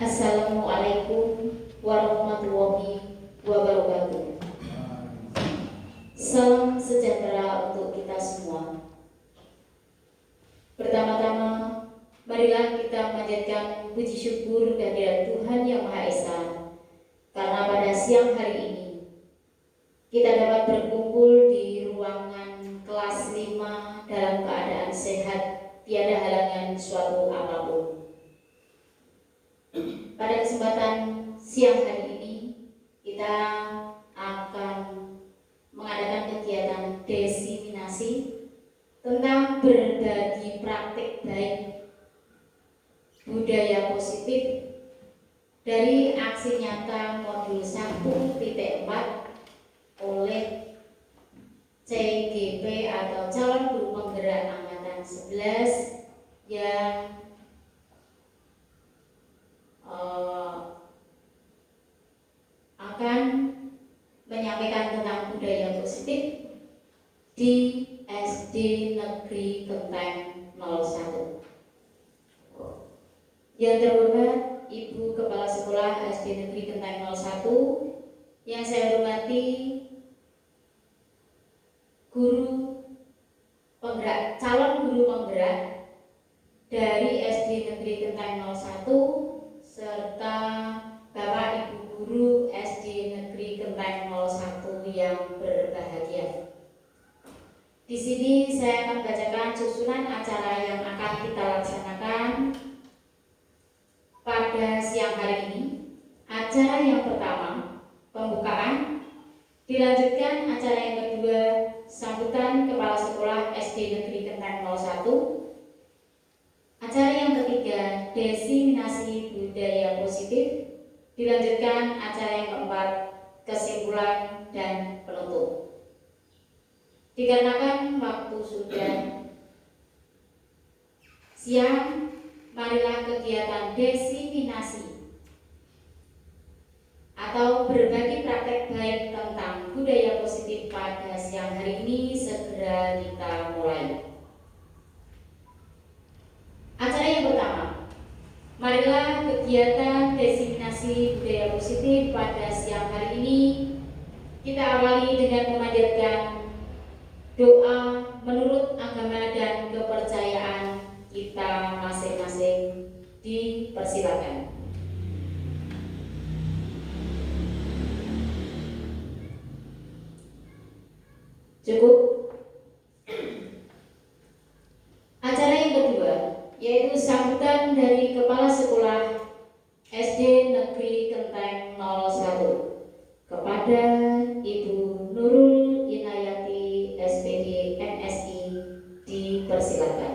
Assalamualaikum warahmatullahi wabarakatuh. Salam sejahtera untuk kita semua. Pertama-tama, marilah kita memanjatkan puji syukur kehadirat Tuhan Yang Maha Esa, karena pada siang hari ini kita dapat berkumpul di ruangan kelas 5 dalam keadaan sehat, tiada halangan suatu apapun. Pada kesempatan siang hari ini kita akan mengadakan kegiatan diseminasi tentang berbagi praktik baik budaya positif dari aksi nyata modul 1.4 oleh CGP atau calon guru penggerak angkatan 11 yang akan menyampaikan tentang budaya positif di SD Negeri Genteng 01. Yang terhormat Ibu Kepala Sekolah SD Negeri Genteng 01, yang saya hormati guru penggerak, calon guru penggerak dari SD Negeri Genteng 01 serta Bapak Ibu guru SD Negeri Genteng 01 yang berbahagia. Di sini saya akan bacakan susunan acara yang akan kita laksanakan pada siang hari ini. Acara yang pertama, pembukaan, dilanjutkan acara yang kedua, sambutan Kepala Sekolah SD Negeri Genteng 01. Acara yang ketiga, diseminasi budaya positif, dilanjutkan acara yang keempat, kesimpulan dan penutup. Dikarenakan waktu sudah siang, marilah kegiatan diseminasi atau berbagi praktek baik tentang budaya positif pada siang hari ini segera kita mulai. Acara yang pertama, marilah kegiatan diseminasi budaya positif pada siang hari ini kita awali dengan memanjatkan doa menurut agama dan kepercayaan kita masing-masing. Dipersilakan. Cukup. Acara yang kedua, yaitu sambutan dari Kepala Sekolah SD Negeri Genteng 01 kepada Ibu Nurul Inayati SPD MSI. Dipersilakan.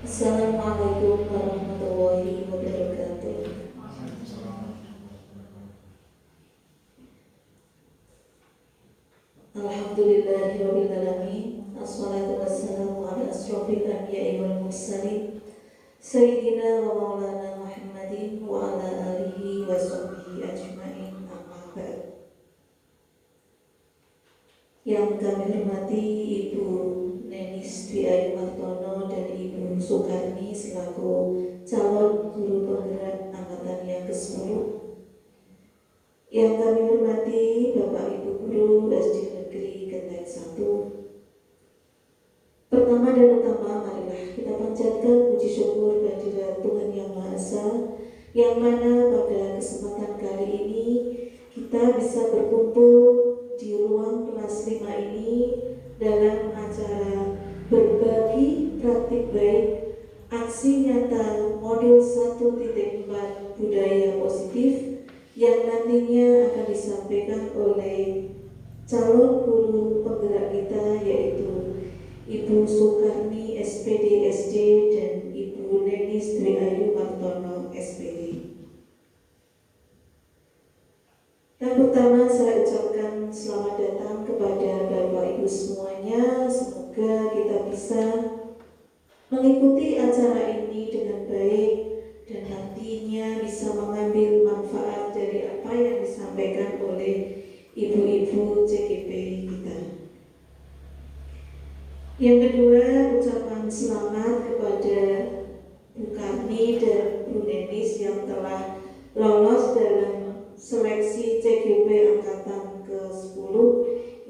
Assalamualaikum warahmatullahi wabarakatuh. Alhamdulillahirabbil alamin. Assalatu wassalamu ala asrofil anbiya'i wal mursalin sayyidina wa maulana Muhammadin wa ala alihi wa sahbihi ajma'in, amma ba'd. Yang kami hormati Ibu Nenis Dwi Ayu Martono dan Ibu Sukarni selaku calon guru penggerak angkatan yang ke-10. Yang kami hormati Bapak Ibu guru SD Negeri Genteng 1. Pertama dan utama, marilah kita panjatkan puji syukur kehadirat Tuhan Yang Maha Esa, yang mana pada kesempatan kali ini kita bisa berkumpul di ruang kelas 5 ini dalam acara berbagi praktik baik aksi nyata modul 1.4 budaya positif yang nantinya akan disampaikan oleh calon guru penggerak kita, yaitu Ibu Sukarni SPD SD dan Ibu Nenis Dwi Ayu Martono SPD. Yang pertama, saya ucapkan selamat datang kepada Bapak Ibu semuanya. Semoga kita bisa mengikuti acara ini dengan baik dan nantinya bisa mengambil manfaat dari apa yang disampaikan oleh ibu-ibu CGP kita. Yang kedua, ucapan selamat kepada Bu Karni dan Bu Nenis yang telah lolos dalam seleksi CGP angkatan ke-10.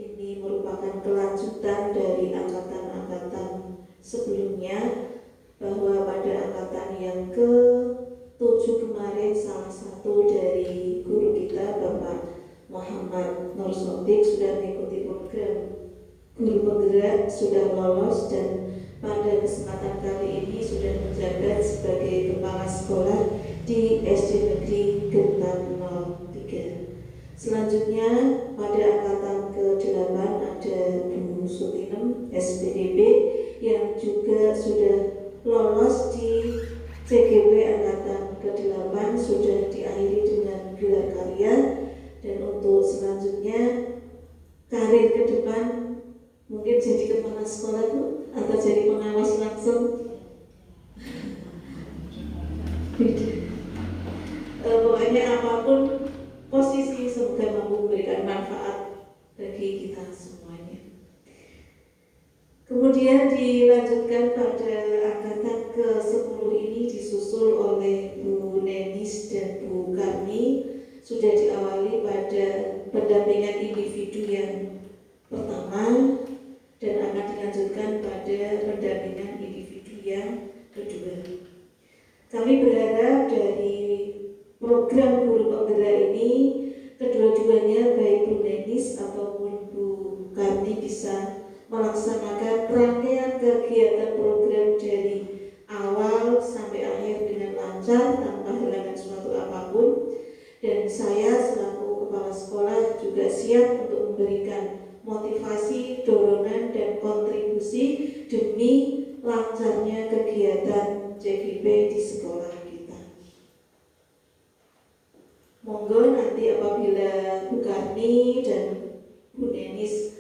Ini merupakan kelanjutan dari angkatan-angkatan sebelumnya, bahwa pada angkatan yang ke-7 kemarin salah satu dari guru kita Bapak Muhammad Nur Sodik sudah mengikuti program guru penggerak, sudah lolos, dan pada kesempatan kali ini sudah menjabat sebagai kepala sekolah di SD Negeri Gentan 03. Selanjutnya pada angkatan ke-8 ada Bu Sutinem SPDB yang juga sudah lolos di CGP angkatan ke-8, sudah diakhiri dengan gelar karya. Dan untuk selanjutnya karir ke depan mungkin jadi kepala sekolah Bu, atau jadi pengawas langsung. Pokoknya apapun posisi, semoga mampu memberikan manfaat bagi kita semuanya. Kemudian dilanjutkan pada angkatan ke-10 ini disusul oleh Bu Nenis dan Bu Karni, sudah diawali pada pendampingan individu yang pertama dan akan dilanjutkan pada pendampingan individu yang kedua. Kami berharap dari program guru penggerak ini kedua-duanya, baik Bu Nenis ataupun Bu Karni, bisa melaksanakan rangkaian kegiatan program dari awal sampai akhir dengan lancar tanpa halangan suatu apapun. Dan saya selaku kepala sekolah juga siap untuk memberikan motivasi, dorongan, dan kontribusi demi lancarnya kegiatan CGP di sekolah kita. Monggo nanti apabila Bu Karni dan Bu Nenis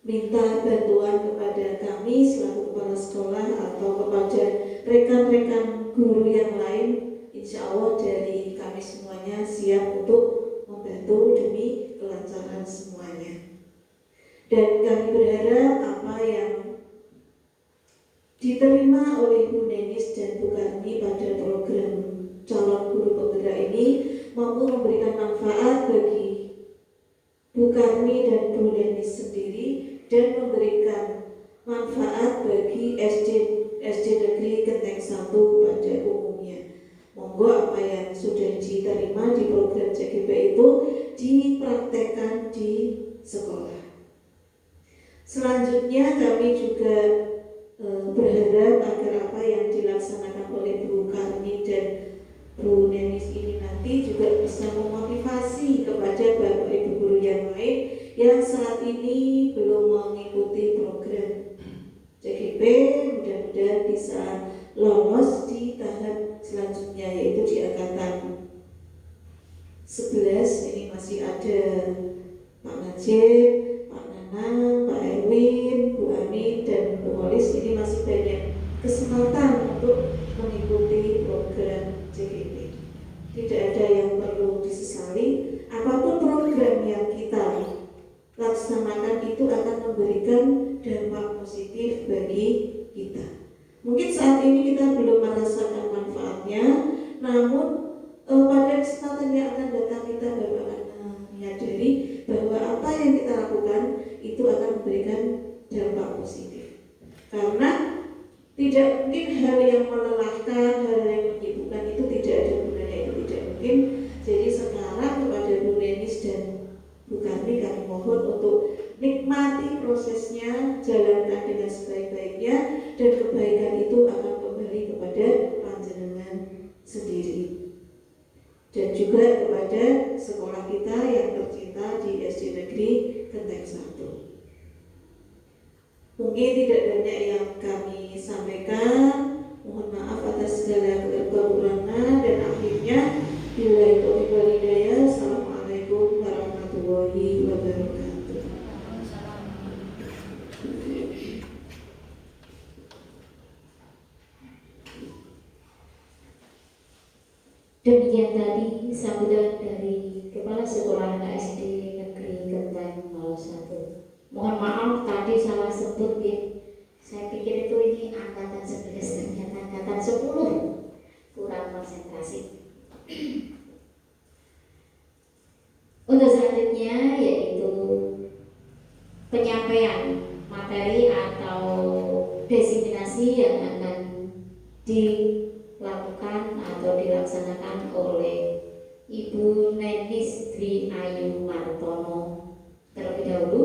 minta bantuan kepada kami selaku kepala sekolah atau kepada rekan-rekan guru yang lain, insya Allah dari kami semuanya siap untuk membantu demi kelancaran semuanya. Dan kami berharap apa yang diterima oleh Bu Nenis dan Bu Karni pada program calon guru penggerak ini mampu memberikan manfaat bagi Bu Karni dan Bu Nenis sendiri dan memberikan manfaat bagi SD Negeri Genteng 1 pada umumnya. Monggo apa yang sudah diterima di program CGP itu dipraktekkan di sekolah. Selanjutnya kami juga berharap agar apa yang dilaksanakan oleh Bu Karni dan Bu Nenis ini nanti juga bisa memotivasi kepada Bapak Ibu guru yang lain yang saat ini belum mengikuti program CGP, mudah-mudahan bisa lolos di tahap selanjutnya, yaitu di angkatan 11. Ini masih ada Pak Najib, Pak Nanang, Pak Erwin, Bu Amin, dan Bu Molis. Ini masih banyak kesempatan untuk mengikuti program CGP. Tidak ada yang perlu disesali. Apapun program yang kita laksanakan itu akan memberikan dampak positif bagi kita. Mungkin saat ini kita belum merasakan manfaatnya, namun pada kesempatan yang akan datang kita baru akan menyadari bahwa apa yang kita lakukan itu akan memberikan dampak positif. Karena tidak mungkin hal yang melelahkan, hal yang menyibukkan itu tidak ada gunanya, itu tidak mungkin. Jadi sekarang kepada Bu Nenis dan Bu Karni kami mohon untuk nikmati prosesnya, jalankan dengan sebaik-baiknya, dan kebaikan itu akan kembali kepada panjenengan sendiri. Dan juga kepada sekolah kita yang tercinta di SD Negeri Genteng 1. Mungkin tidak banyak yang kami sampaikan, mohon maaf atas segala kekurangan, dan akhirnya bila itu hidayah. Assalamualaikum warahmatullahi wabarakatuh. Demikian tadi sambutan dari Kepala Sekolah SD Negeri Genteng 01. Mohon maaf tadi salah sebut ya. Saya pikir itu ini angkatan 11 ternyata angkatan 10 kurang konsentrasi. Untuk selanjutnya yaitu penyampaian materi atau diseminasi yang akan dilakukan atau dilaksanakan oleh Ibu Nenis Dwi Ayu Martono terlebih dahulu.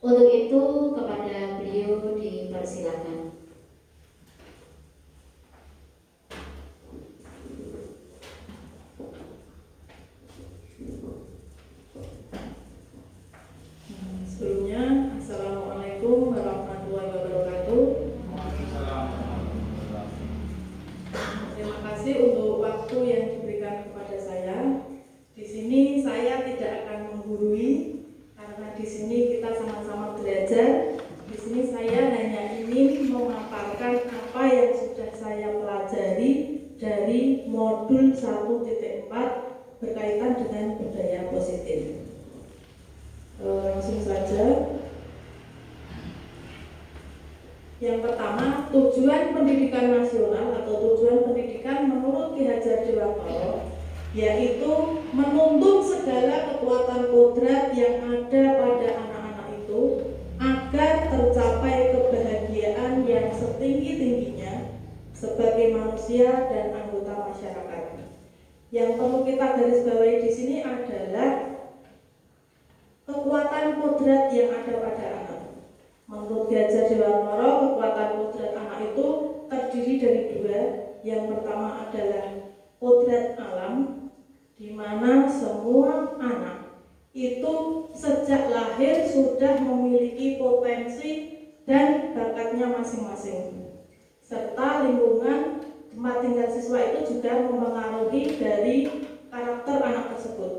Untuk itu kepada beliau dipersilakan. Sebelumnya, Assalamualaikum warahmatullahi wabarakatuh. Terima kasih untuk waktu yang diberikan kepada saya. Di sini saya tidak akan menggurui karena di sini kita sama-sama belajar. Di sini saya hanya ingin memaparkan apa yang sudah saya pelajari dari modul 1.4 berkaitan dengan budaya positif. Langsung saja. Yang pertama, tujuan pendidikan nasional atau tujuan pendidikan menurut Ki Hajar Dewantara yaitu menuntun segala kekuatan kodrat yang ada pada anak-anak itu agar tercapai kebahagiaan yang setinggi-tingginya sebagai manusia dan anggota masyarakat. Yang perlu kita garis bawahi di sini adalah kekuatan kodrat yang ada pada anak. Menurut Ki Hajar Dewantara, kekuatan kodrat anak itu terdiri dari dua. Yang pertama adalah kodrat alam, di mana semua anak itu sejak lahir sudah memiliki potensi dan bakatnya masing-masing. Serta lingkungan tempat tinggal siswa itu juga mempengaruhi dari karakter anak tersebut.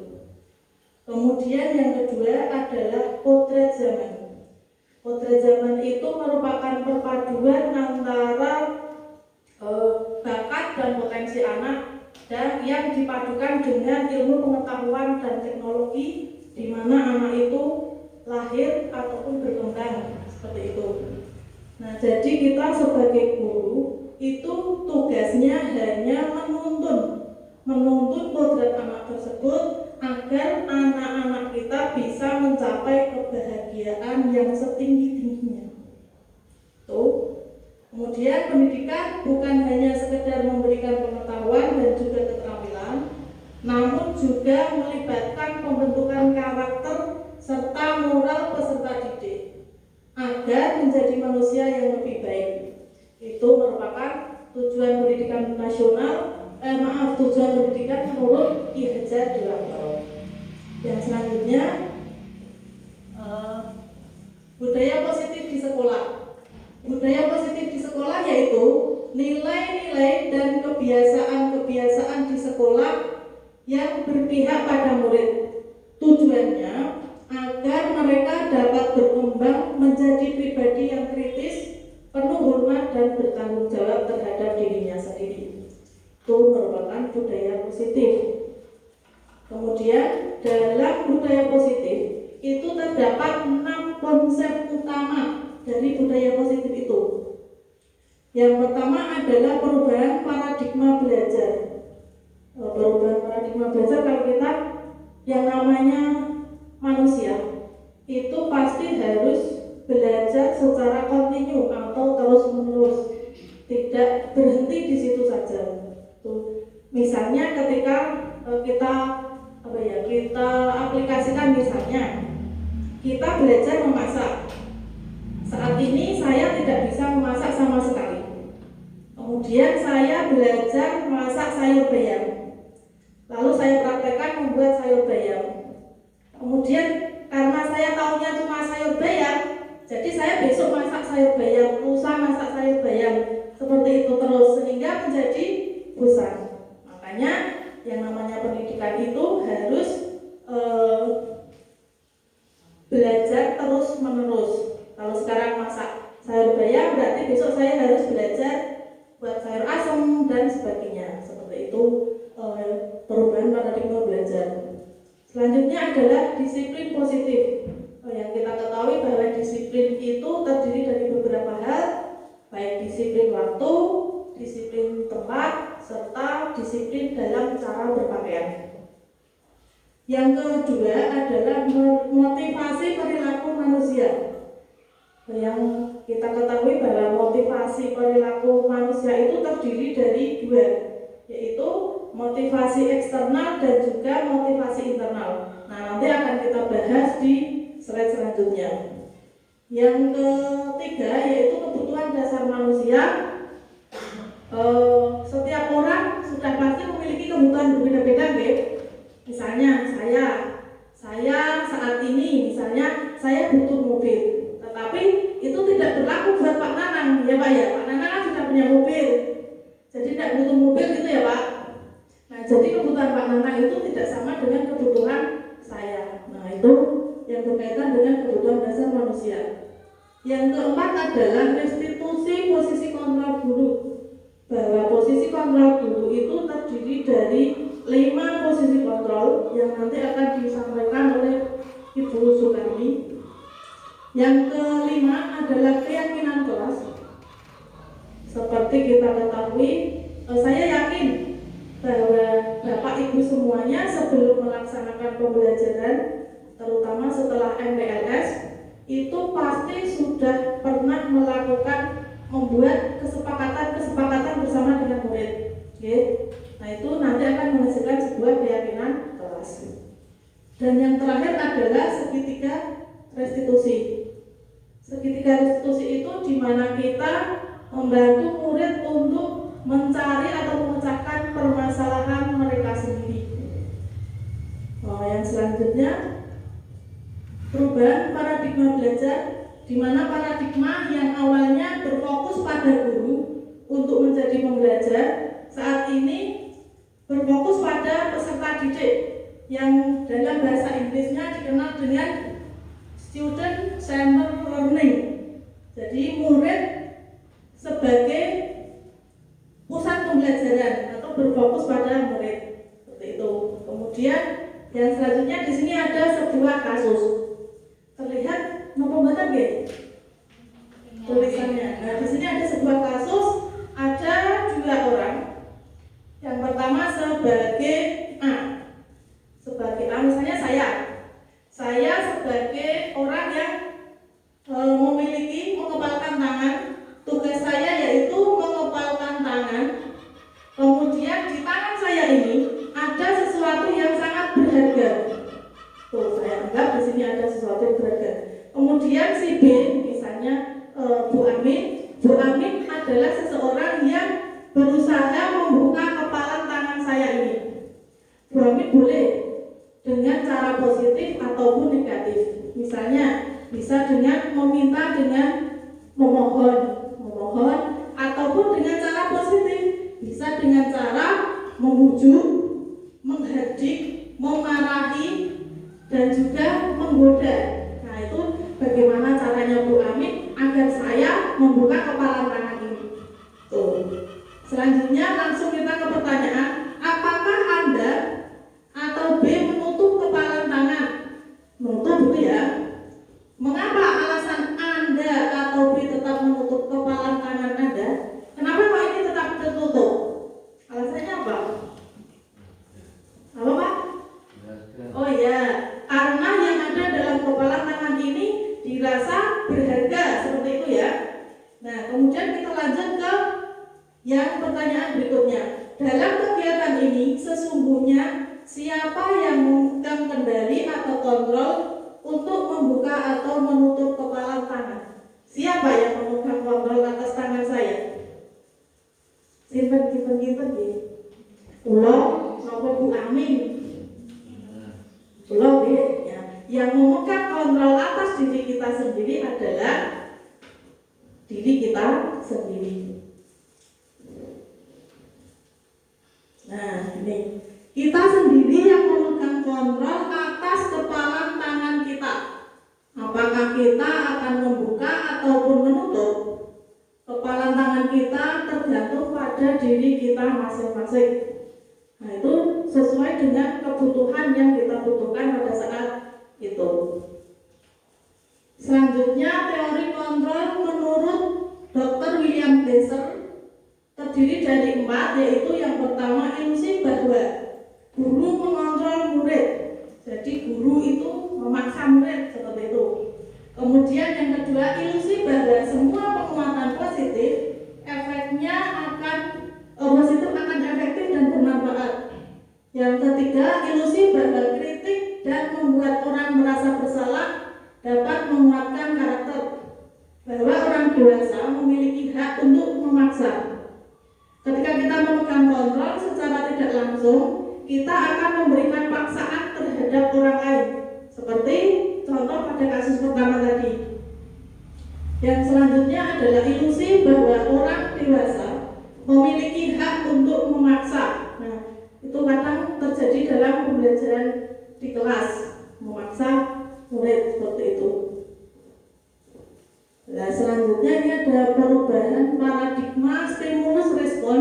Kemudian yang kedua adalah kodrat zaman. Kodrat zaman itu merupakan perpaduan antara bakat dan potensi anak dan yang dipadukan dengan ilmu pengetahuan dan teknologi di mana anak itu lahir ataupun berkembang seperti itu. Nah, jadi kita sebagai guru itu tugasnya hanya menuntun kodrat anak tersebut agar anak-anak kita bisa mencapai kebahagiaan yang setinggi-tingginya. Tuh. Kemudian pendidikan bukan hanya sekedar memberikan pengetahuan dan juga keterampilan, namun juga melibatkan pembentukan karakter serta moral peserta didik agar menjadi manusia yang lebih baik. Itu merupakan tujuan pendidikan tujuan pendidikan menurut Ki Hajar Dewantara. Yang selanjutnya, budaya positif di sekolah. Budaya positif di sekolah yaitu nilai-nilai dan kebiasaan-kebiasaan di sekolah yang berpihak pada murid. Tujuannya agar mereka dapat berkembang menjadi pribadi yang kritis, penuh hormat dan bertanggung jawab terhadap dirinya sendiri. Itu merupakan budaya positif. Kemudian dalam budaya positif itu terdapat 6 konsep utama dari budaya positif itu. Yang pertama adalah perubahan paradigma belajar. Perubahan paradigma belajar, kalau kita yang namanya manusia itu pasti harus belajar secara kontinu atau terus-menerus, tidak berhenti di situ saja. Misalnya ketika kita aplikasikan, misalnya kita belajar memasak. Saat ini saya tidak bisa memasak sama sekali. Kemudian saya belajar memasak sayur bayam. Lalu saya praktekkan membuat sayur bayam. Kemudian karena saya tahunya cuma sayur bayam, jadi saya besok masak sayur bayam, lusa masak sayur bayam. Seperti itu terus sehingga menjadi bosan. Makanya yang namanya pendidikan itu harus belajar terus-menerus. Kalau sekarang masak sayur bayam, berarti besok saya harus belajar buat sayur asam dan sebagainya. Seperti itu perubahan paradigma belajar. Selanjutnya adalah disiplin positif. Yang kita ketahui bahwa disiplin itu terdiri dari beberapa hal. waktu, disiplin tempat, serta disiplin dalam cara berpakaian. Yang kedua adalah motivasi perilaku manusia. Yang kita ketahui bahwa motivasi perilaku manusia itu terdiri dari dua, yaitu motivasi eksternal dan juga motivasi internal. Nah, nanti akan kita bahas di slide selanjutnya. Yang ketiga yaitu kebutuhan dasar manusia. Setiap orang sudah pasti memiliki kebutuhan berbeda-beda, Misalnya saya saat ini misalnya saya butuh mobil, tetapi itu tidak berlaku buat Pak Nanang, ya Pak ya. Pak Nanang kan sudah punya mobil, jadi tidak butuh mobil gitu ya Pak. Nah, jadi kebutuhan Pak Nanang itu tidak sama dengan kebutuhan saya. Nah, itu yang berkaitan dengan kebutuhan dasar manusia. Yang keempat adalah restitusi posisi kontrol guru. Bahwa posisi kontrol guru itu terdiri dari 5 posisi kontrol yang nanti akan disampaikan oleh Ibu Sukarmi. Yang kelima adalah keyakinan kelas. Seperti kita ketahui, saya yakin bahwa Bapak Ibu semuanya sebelum melaksanakan pembelajaran, terutama setelah MPLS, itu pasti sudah pernah membuat kesepakatan bersama dengan murid. Oke. Nah, itu nanti akan menghasilkan sebuah keyakinan kelas. Dan yang terakhir adalah segitiga restitusi. Segitiga restitusi itu di mana kita membantu murid untuk mencari atau memecahkan permasalahan mereka sendiri. Yang selanjutnya, perubahan paradigma belajar, di mana paradigma yang awalnya berfokus pada guru untuk menjadi pembelajar, saat ini berfokus pada peserta didik yang dalam bahasa Inggrisnya dikenal dengan student centered learning. Jadi murid sebagai pusat pembelajaran atau berfokus pada murid, seperti itu. Kemudian yang selanjutnya di sini ada sebuah kasus. Terlihat nomor batas tulisannya. Nah, di sini ada sebuah kasus, ada 2 orang. Yang pertama sebagai A, misalnya saya sebagai orang yang mengepalkan tangan. Tugas saya yaitu mengepalkan tangan. Kemudian di tangan saya ini ada sesuatu yang sangat berharga. Tuh, saya anggap di sini ada sesuatu yang berharga. Kemudian si B, misalnya Bu Amin adalah seseorang yang berusaha membuka kepalan tangan saya ini. Bu Amin boleh dengan cara positif ataupun negatif. Misalnya bisa dengan meminta, dengan memohon, ataupun dengan cara positif, bisa dengan cara membujuk, menghardik, memarahi, dan juga menggoda. Nah, itu bagaimana caranya Bu Amin agar saya membuka kepalan tangan ini. Tuh. Selanjutnya langsung kita ke pertanyaan, apakah Anda atau B menutup kepalan tangan? Menutup itu ya. Mengapa alasan Anda atau B tetap menutup kepalan tangan Anda? Kenapa kok ini tetap tertutup? Alasannya apa? Apa Pak? Oh ya, karena yang ada dalam kepalan tangan ini dirasa berharga, seperti itu ya. Nah, kemudian kita lanjut ke yang pertanyaan berikutnya. Dalam kegiatan ini sesungguhnya siapa yang memegang kendali atau kontrol untuk membuka atau menutup kepalan tangan? Siapa yang memegang kontrol atas tangan saya? Simpen ya. Nopo Bu Amin. Belum ya. Yang memegang kontrol atas diri kita sendiri adalah diri kita sendiri. Nah, ini kita sendiri yang memegang kontrol atas kepalan tangan kita. Apakah kita akan membuka ataupun menutup? Kepalan tangan kita tergantung pada diri kita masing-masing. Nah, itu sesuai dengan kebutuhan yang kita butuhkan pada saat itu. Selanjutnya, teori kontrol menurut Dr. William Glasser terdiri dari 4, yaitu yang pertama ilusi bahwa guru mengontrol murid. Jadi guru itu memaksa murid seperti itu. Kemudian yang kedua, ilusi bahwa semua penguatan positif efeknya akan positif akan efektif dan bermanfaat. Yang ketiga, ilusi bahwa kritik dan membuat orang merasa bersalah dapat menguatkan karakter. Bahwa orang dewasa memiliki hak untuk memaksa. Ketika kita memegang kontrol secara tidak langsung, kita akan memberikan paksaan terhadap orang lain. Seperti contoh pada kasus pertama tadi. Yang selanjutnya adalah ilusi bahwa orang dewasa memiliki hak untuk memaksa. Nah, itu kadang terjadi dalam pembelajaran di kelas, memaksa murid seperti itu. Nah, selanjutnya ini ada perubahan paradigma stimulus respon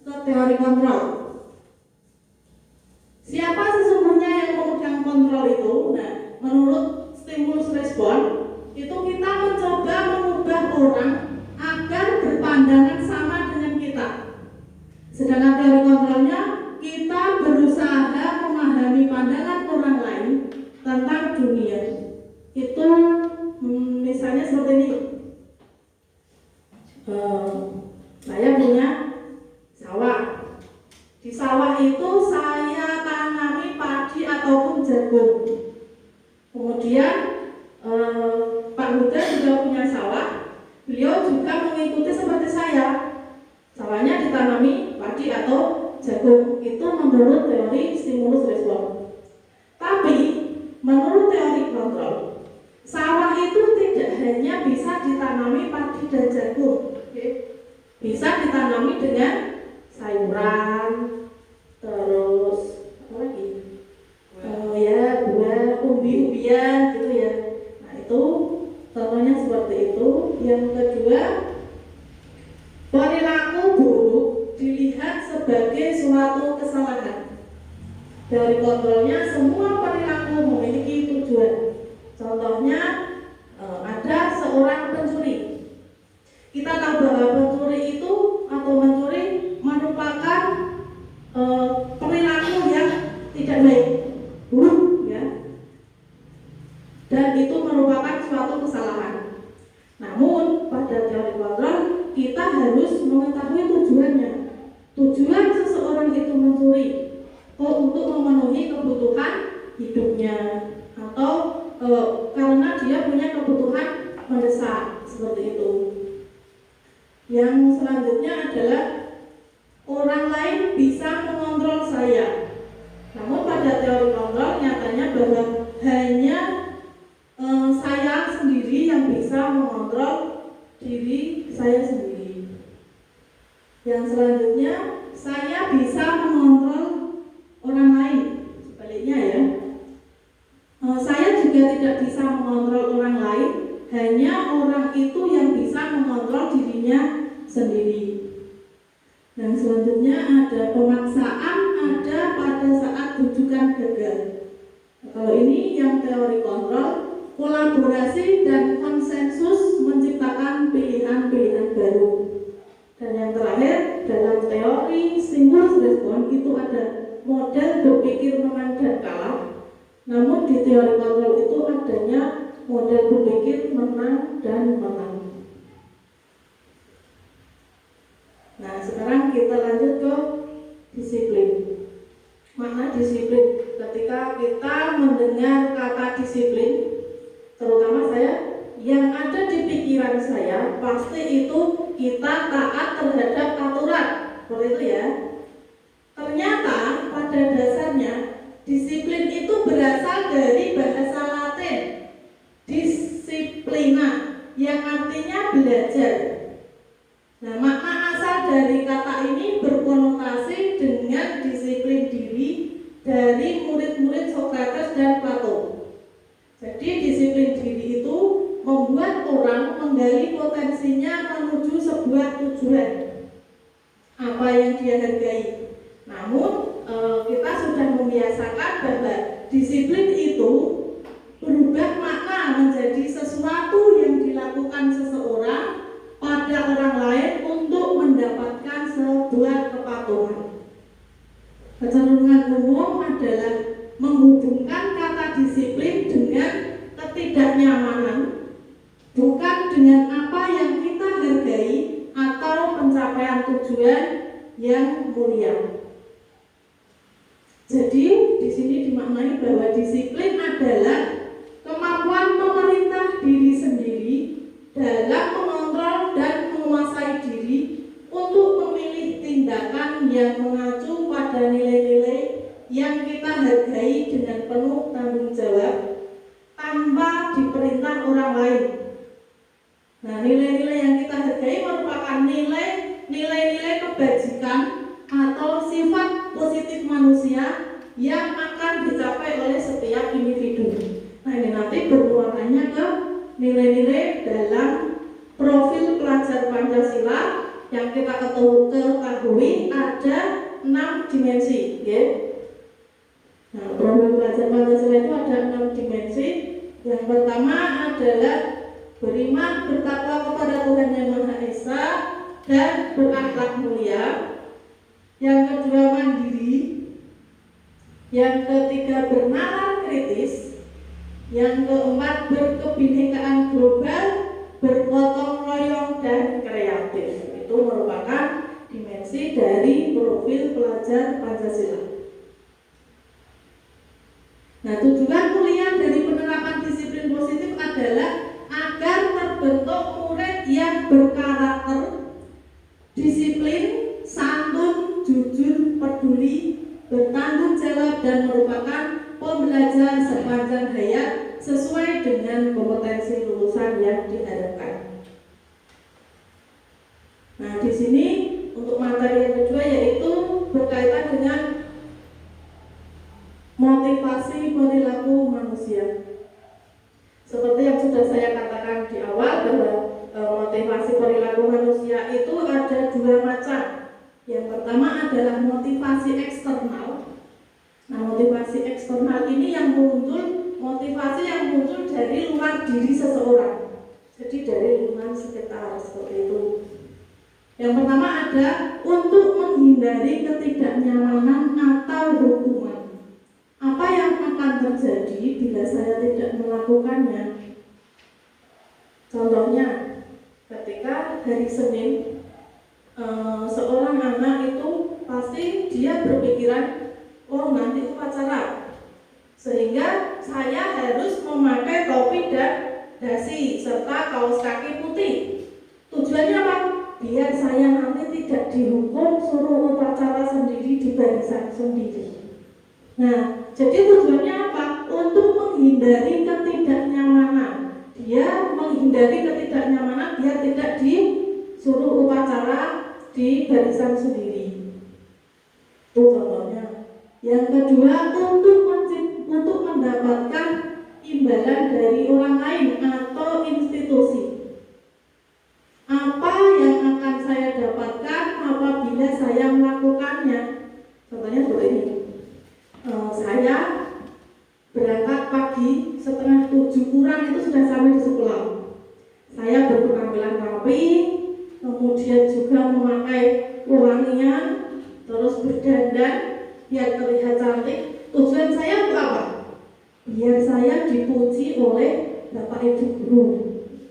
ke teori kontrol. Siapa sesungguhnya yang memegang kontrol itu? Nah, menurut stimulus respon itu kita mencoba mengubah orang agar berpandangan sama dengan kita. Sedangkan teori kontrolnya kita berusaha memahami pandangan orang lain tentang dunia. Itu misalnya seperti ini. Saya punya sawah. Di sawah itu saya tanami padi ataupun jagung. Kemudian Pak Huda juga punya sawah. Beliau juga mengikuti seperti saya. Sawahnya ditanami padi atau jagung. Itu menurut teori stimulus respon. Tapi menurut teori kontrol, sawah itu tidak hanya bisa ditanami padi dan jagung, bisa ditanami dengan sayuran, terus apa lagi? Ya buah, umbi-umbian gitu ya. Nah itu contohnya seperti itu. Yang kedua, perilaku buruk dilihat sebagai suatu kesalahan. Dari kontrolnya semua perilaku memiliki tujuan. Contohnya ada seorang pencuri. Kita tahu bahwa pencuri itu atau mencuri merupakan perilaku yang tidak baik, buruk ya. Dan itu merupakan suatu kesalahan. Namun pada teori kontrol kita harus mengetahui tujuannya. Tujuan seseorang itu mencuri untuk memenuhi kebutuhan hidupnya atau karena dia punya kebutuhan mendesak seperti itu. Yang selanjutnya adalah orang lain bisa mengontrol saya. Namun pada teori kontrol nyatanya bahwa hanya saya sendiri yang bisa mengontrol diri saya sendiri. Yang selanjutnya, saya bisa mengontrol orang lain. Sebaliknya ya. Saya juga tidak bisa mengontrol orang lain, hanya orang itu yang bisa mengontrol dirinya sendiri. Dan selanjutnya ada pemaksaan ada pada saat rujukan gagal. Kalau ini yang teori kontrol, kolaborasi dan konsensus menciptakan pilihan-pilihan baru. Dan yang terakhir dalam teori stimulus respon itu ada model berpikir menang dan kalah. Namun di teori kontrol itu adanya model berpikir menang dan menang. Nah, sekarang kita lanjut ke disiplin. Makna disiplin. Ketika kita mendengar kata disiplin, terutama saya, yang ada di pikiran saya pasti itu kita taat terhadap aturan. Seperti itu ya. Ternyata pada dasarnya disiplin itu berasal dari bahasa Latin disciplina yang artinya belajar. Nah, makna asal dari kata ini berkonotasi dengan disiplin diri dari murid-murid Sokrates dan Plato. Jadi disiplin diri itu membuat orang menggali potensinya menuju sebuah tujuan apa yang dia hargai. Namun kita sudah membiasakan bahwa disiplin itu berubah makna menjadi sesuatu yang dilakukan seseorang pada orang lain untuk mendapatkan bukan dengan apa yang kita hargai atau pencapaian tujuan yang mulia. Jadi di sini dimaknai bahwa disiplin adalah kemampuan memerintah diri sendiri dalam mengontrol dan menguasai diri untuk memilih tindakan yang mengacu pada nilai-nilai yang kita hargai dengan penuh tanggung jawab tanpa diperintah orang lain. Nah, nilai-nilai yang kita hargai merupakan nilai-nilai kebajikan atau sifat positif manusia yang akan dicapai oleh setiap individu. Nah, ini nanti bermuatannya ke nilai-nilai dalam profil pelajar Pancasila yang kita ketahui ada 6 dimensi, ya. Nah, profil pelajar Pancasila itu ada 6 dimensi. Yang pertama adalah beriman bertakwa kepada Tuhan Yang Maha Esa dan berakhlak mulia. Yang kedua mandiri. Yang ketiga bernalar kritis. Yang keempat berkebinekaan global, bergotong royong dan kreatif. Itu merupakan dimensi dari profil pelajar Pancasila. Nah, tujuan kuliah dari penerapan disiplin positif adalah agar terbentuk murid yang berkarakter, disiplin, santun, jujur, peduli, bertanggung jawab dan merupakan pembelajar sepanjang hayat sesuai dengan kompetensi lulusan yang diharapkan. Nah, di sini untuk materi yang kedua yaitu berkaitan dengan motivasi perilaku manusia. Seperti yang sudah saya katakan di awal bahwa motivasi perilaku manusia itu ada 2 macam. Yang pertama adalah motivasi eksternal. Nah, motivasi eksternal ini yang muncul, motivasi yang muncul dari luar diri seseorang. Jadi dari lingkungan sekitar seperti itu. Yang pertama ada untuk menghindari ketidaknyamanan atau hukuman. Apa yang akan terjadi bila saya tidak melakukannya? Contohnya, ketika hari Senin, seorang anak itu pasti dia berpikiran, oh nanti upacara, sehingga saya harus memakai topi dan dasi serta kaos kaki putih. Tujuannya apa? Biar saya nanti tidak dihukum suruh upacara sendiri di barisan sendiri. Nah, jadi tujuannya apa? Untuk menghindari ketidaknyamanan. Dia menghindari ketidaknyamanan biar tidak disuruh upacara di barisan sendiri. Itu contohnya. Yang kedua, untuk mendapatkan imbalan dari orang lain atau institusi. Apa yang akan saya dapatkan apabila saya melakukannya? Contohnya seperti ini. Saya berangkat pagi 6:30 kurang itu sudah sampai di sekolah. Saya berpenampilan rapi, kemudian juga memakai wewangian, terus berdandan biar terlihat cantik. Tujuan saya untuk apa? Biar saya dipuji oleh Bapak Ibu guru,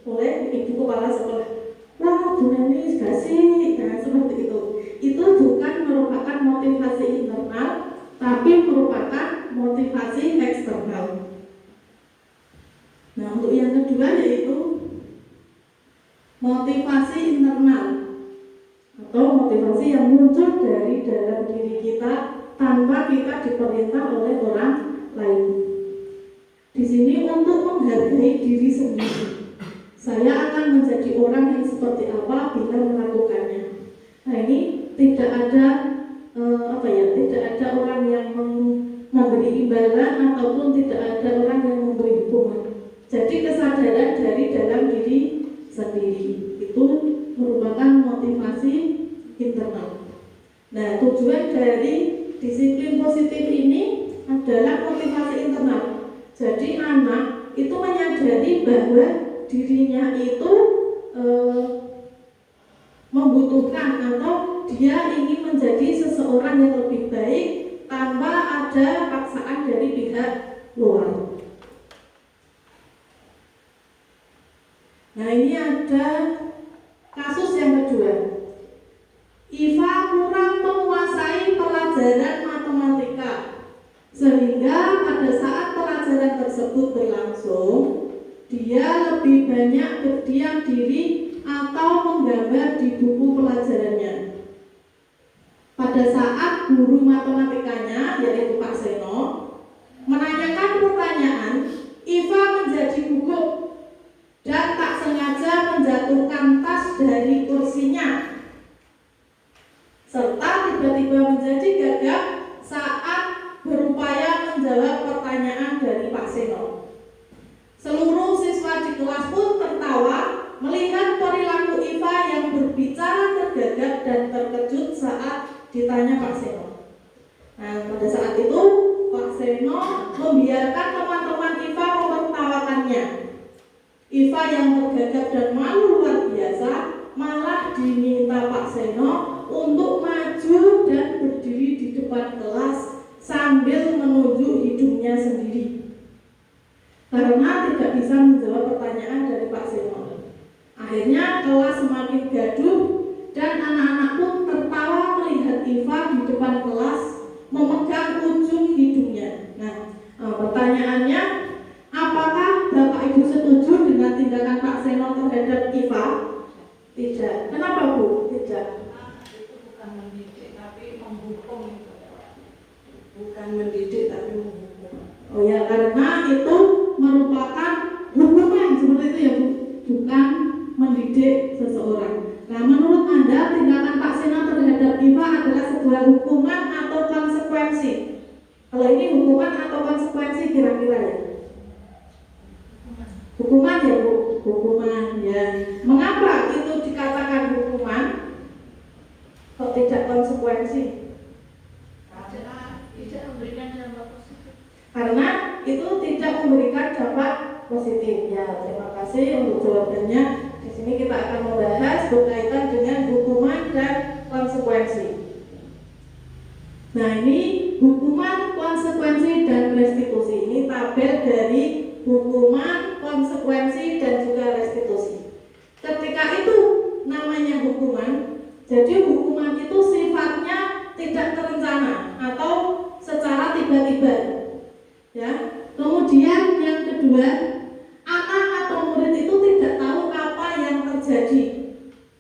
oleh Ibu kepala sekolah. Wah, Bu Neni kasih, nah seperti itu. Itu bukan merupakan motivasi internal, tapi merupakan motivasi eksternal. Nah, untuk yang kedua yaitu motivasi internal atau motivasi yang muncul dari dalam diri kita tanpa kita diperintah oleh orang lain. Di sini untuk menghargai diri sendiri. Saya akan menjadi orang yang seperti apa bila melakukannya. Nah, ini tidak ada tidak ada orang yang memberi imbalan ataupun tidak ada orang yang memberi hukuman. Jadi kesadaran dari dalam diri sendiri itu merupakan motivasi internal. Nah, tujuan dari disiplin positif ini adalah motivasi internal. Jadi anak itu menyadari bahwa dirinya itu membutuhkan atau dia ingin menjadi seseorang yang lebih baik tanpa ada paksaan dari pihak luar. Nah, ini ada kasus yang kedua. Iva kurang menguasai pelajaran matematika, sehingga pada saat pelajaran tersebut berlangsung, dia lebih banyak berdiam diri atau menggambar di buku pelajarannya. Pada saat guru matematikanya, yaitu Pak Seno, menanyakan pertanyaan, Iva menjadi gugup dan tak sengaja menjatuhkan tas dari kursinya, serta tiba-tiba menjadi gagap saat berupaya menjawab pertanyaan dari Pak Seno. Seluruh siswa di kelas pun tertawa melihat perilaku Iva yang berbicara tergagap dan terkejut saat ditanya Pak Seno. Nah, pada saat itu Pak Seno membiarkan teman-teman Iva menertawakannya. Iva yang tergagap dan malu luar biasa malah diminta Pak Seno untuk maju dan berdiri di depan kelas sambil menunjuk hidungnya sendiri, karena tidak bisa menjawab pertanyaan dari Pak Seno. Akhirnya kelas semakin gaduh dan anak-anak pun tertawa melihat Iva di depan kelas memegang ujung hidungnya. Nah, pertanyaannya, apakah Bapak Ibu setuju dengan tindakan Pak Seno terhadap Iva? Tidak. Kenapa, Bu? Tidak. Itu bukan mendidik tapi menghukum. Bukan mendidik tapi menghukum. Oh ya, karena itu merupakan hukuman seperti itu ya, Bu. Bukan mendidik seseorang. Nah, menurut Anda tindakan Pak Seno terhadap Iva adalah sebuah hukuman atau konsekuensi? Kalau ini hukuman atau konsekuensi kira-kira ya? Hukuman ya, Bu? Hukuman ya. Mengapa itu dikatakan hukuman? Kok tidak konsekuensi? Tidak memberikan dampak positif. Karena itu tidak memberikan dampak positif. Ya, terima kasih untuk jawabannya. Di sini kita akan membahas berkaitan dengan hukuman dan konsekuensi. Nah, ini hukuman, konsekuensi, dan restitusi. Ini tabel dari hukuman, konsekuensi, dan juga restitusi. Ketika itu namanya hukuman, jadi hukuman itu sifatnya tidak terencana atau secara tiba-tiba. Ya. Kemudian yang kedua, anak atau murid itu tidak tahu apa yang terjadi.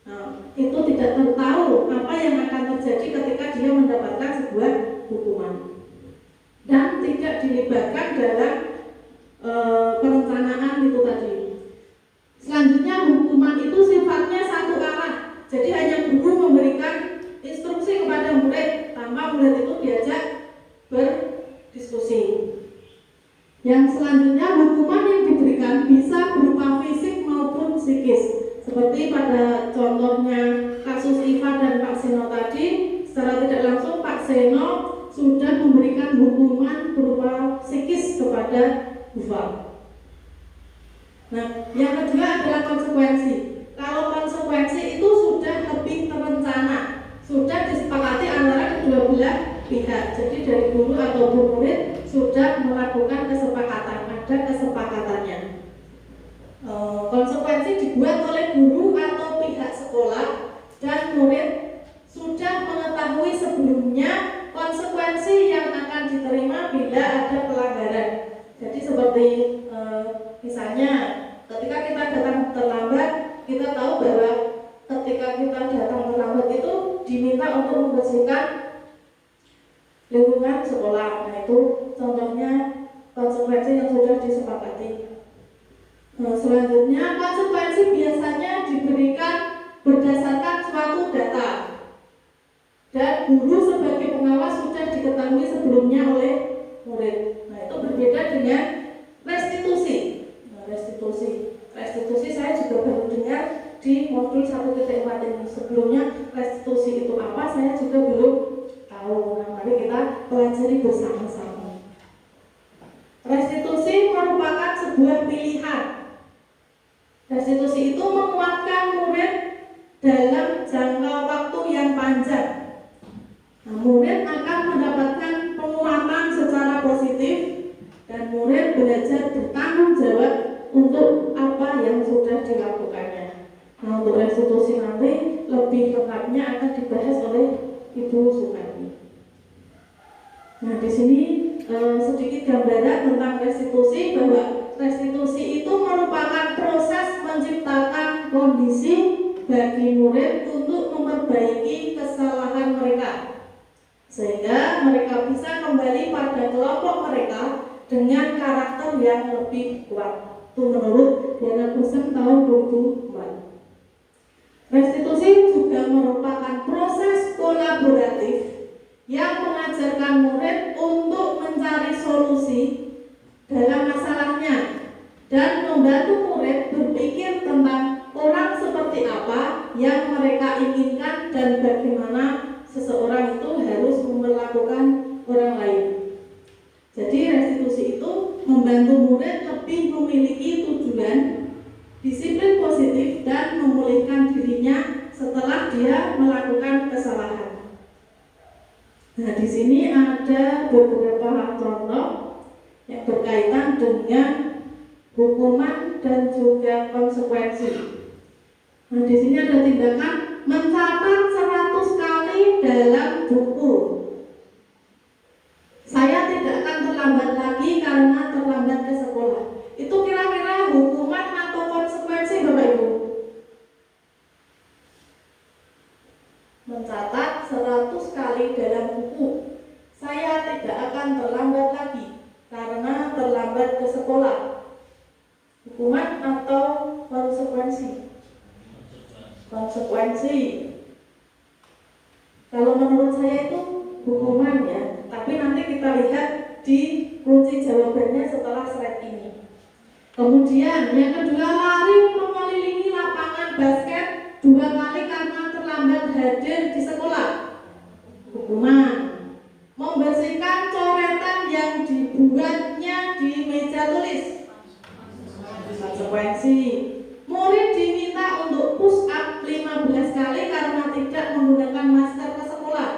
Nah, itu tidak tahu apa yang akan terjadi ketika dia mendapatkan sebuah hukuman, dan tidak dilibatkan dalam perencanaan itu tadi. Selanjutnya, hukuman itu sifatnya satu arah. Jadi hanya guru memberikan instruksi kepada murid tanpa murid itu diajak berdiskusi. Yang selanjutnya, hukuman yang diberikan bisa berupa fisik maupun psikis. Seperti pada contohnya kasus Iva dan Pak Seno tadi, secara tidak langsung Pak Seno sudah memberikan hukuman berupa psikis kepada Iva. Nah, yang kedua adalah konsekuensi. Kalau konsekuensi itu sudah lebih terencana, sudah disepakati antara kedua belah pihak. Jadi dari guru atau murid sudah melakukan kesepakatan, ada kesepakatannya. Konsekuensi dibuat oleh guru atau pihak sekolah, dan murid sudah mengetahui sebelumnya konsekuensi yang akan diterima bila ada pelanggaran. Jadi seperti misalnya ketika kita datang terlambat, kita tahu bahwa ketika kita datang terlambat itu diminta untuk membersihkan lingkungan sekolah. Nah, itu contohnya konsekuensi yang sudah disepakati. Selanjutnya, konsekuensi biasanya diberikan berdasarkan suatu data, dan guru sebagai pengawas sudah diketahui sebelumnya oleh murid. Nah, itu berbeda dengan restitusi. Restitusi saya juga baru dengar di modul 1.4 ini. Sebelumnya restitusi itu apa saya juga belum tahu. Nah, mari kita pelajari bersama-sama. Restitusi merupakan sebuah pilihan. Restitusi itu menguatkan murid dalam jangka waktu yang panjang. Nah, murid akan mendapatkan penguatan secara positif, dan murid belajar bertanggung jawab untuk apa apa yang sudah dilakukannya. Nah, untuk restitusi nanti lebih lengkapnya akan dibahas oleh Ibu Sukani. Nah, di sini sedikit gambaran tentang restitusi, bahwa restitusi itu merupakan proses menciptakan kondisi bagi murid untuk memperbaiki kesalahan mereka, sehingga mereka bisa kembali pada kelompok mereka dengan karakter yang lebih kuat. Itu menurut Diana Kusen tahun 2004. Restitusi juga merupakan proses kolaboratif yang mengajarkan murid untuk mencari solusi dalam masalahnya dan membantu murid berpikir tentang orang seperti apa yang mereka inginkan dan bagaimana seseorang itu harus memperlakukan orang lain. Jadi restitusi itu membantu murid lebih memiliki tujuan, disiplin positif, dan memulihkan dirinya setelah dia melakukan kesalahan. Nah, di sini ada beberapa contoh yang berkaitan dengan hukuman dan juga konsekuensi. Nah, di sini ada tindakan mencatat 100 kali dalam buku. Saya tidak akan terlambat lagi karena terlambat ke sekolah. Itu kira-kira hukuman atau konsekuensi, Bapak Ibu? Mencatat 100 kali dalam buku. Saya tidak akan terlambat lagi karena terlambat ke sekolah. Hukuman atau konsekuensi? Konsekuensi. Kalau menurut saya itu hukuman ya. Tapi nanti kita lihat di kunci jawabannya setelah slide ini. Kemudian yang kedua, lari mengelilingi lapangan basket 2 kali karena terlambat hadir di sekolah. Hukuman. Membersihkan coretan yang dibuatnya di meja tulis. Konsekuensi. Murid diminta untuk push up 15 kali karena tidak menggunakan masker ke sekolah.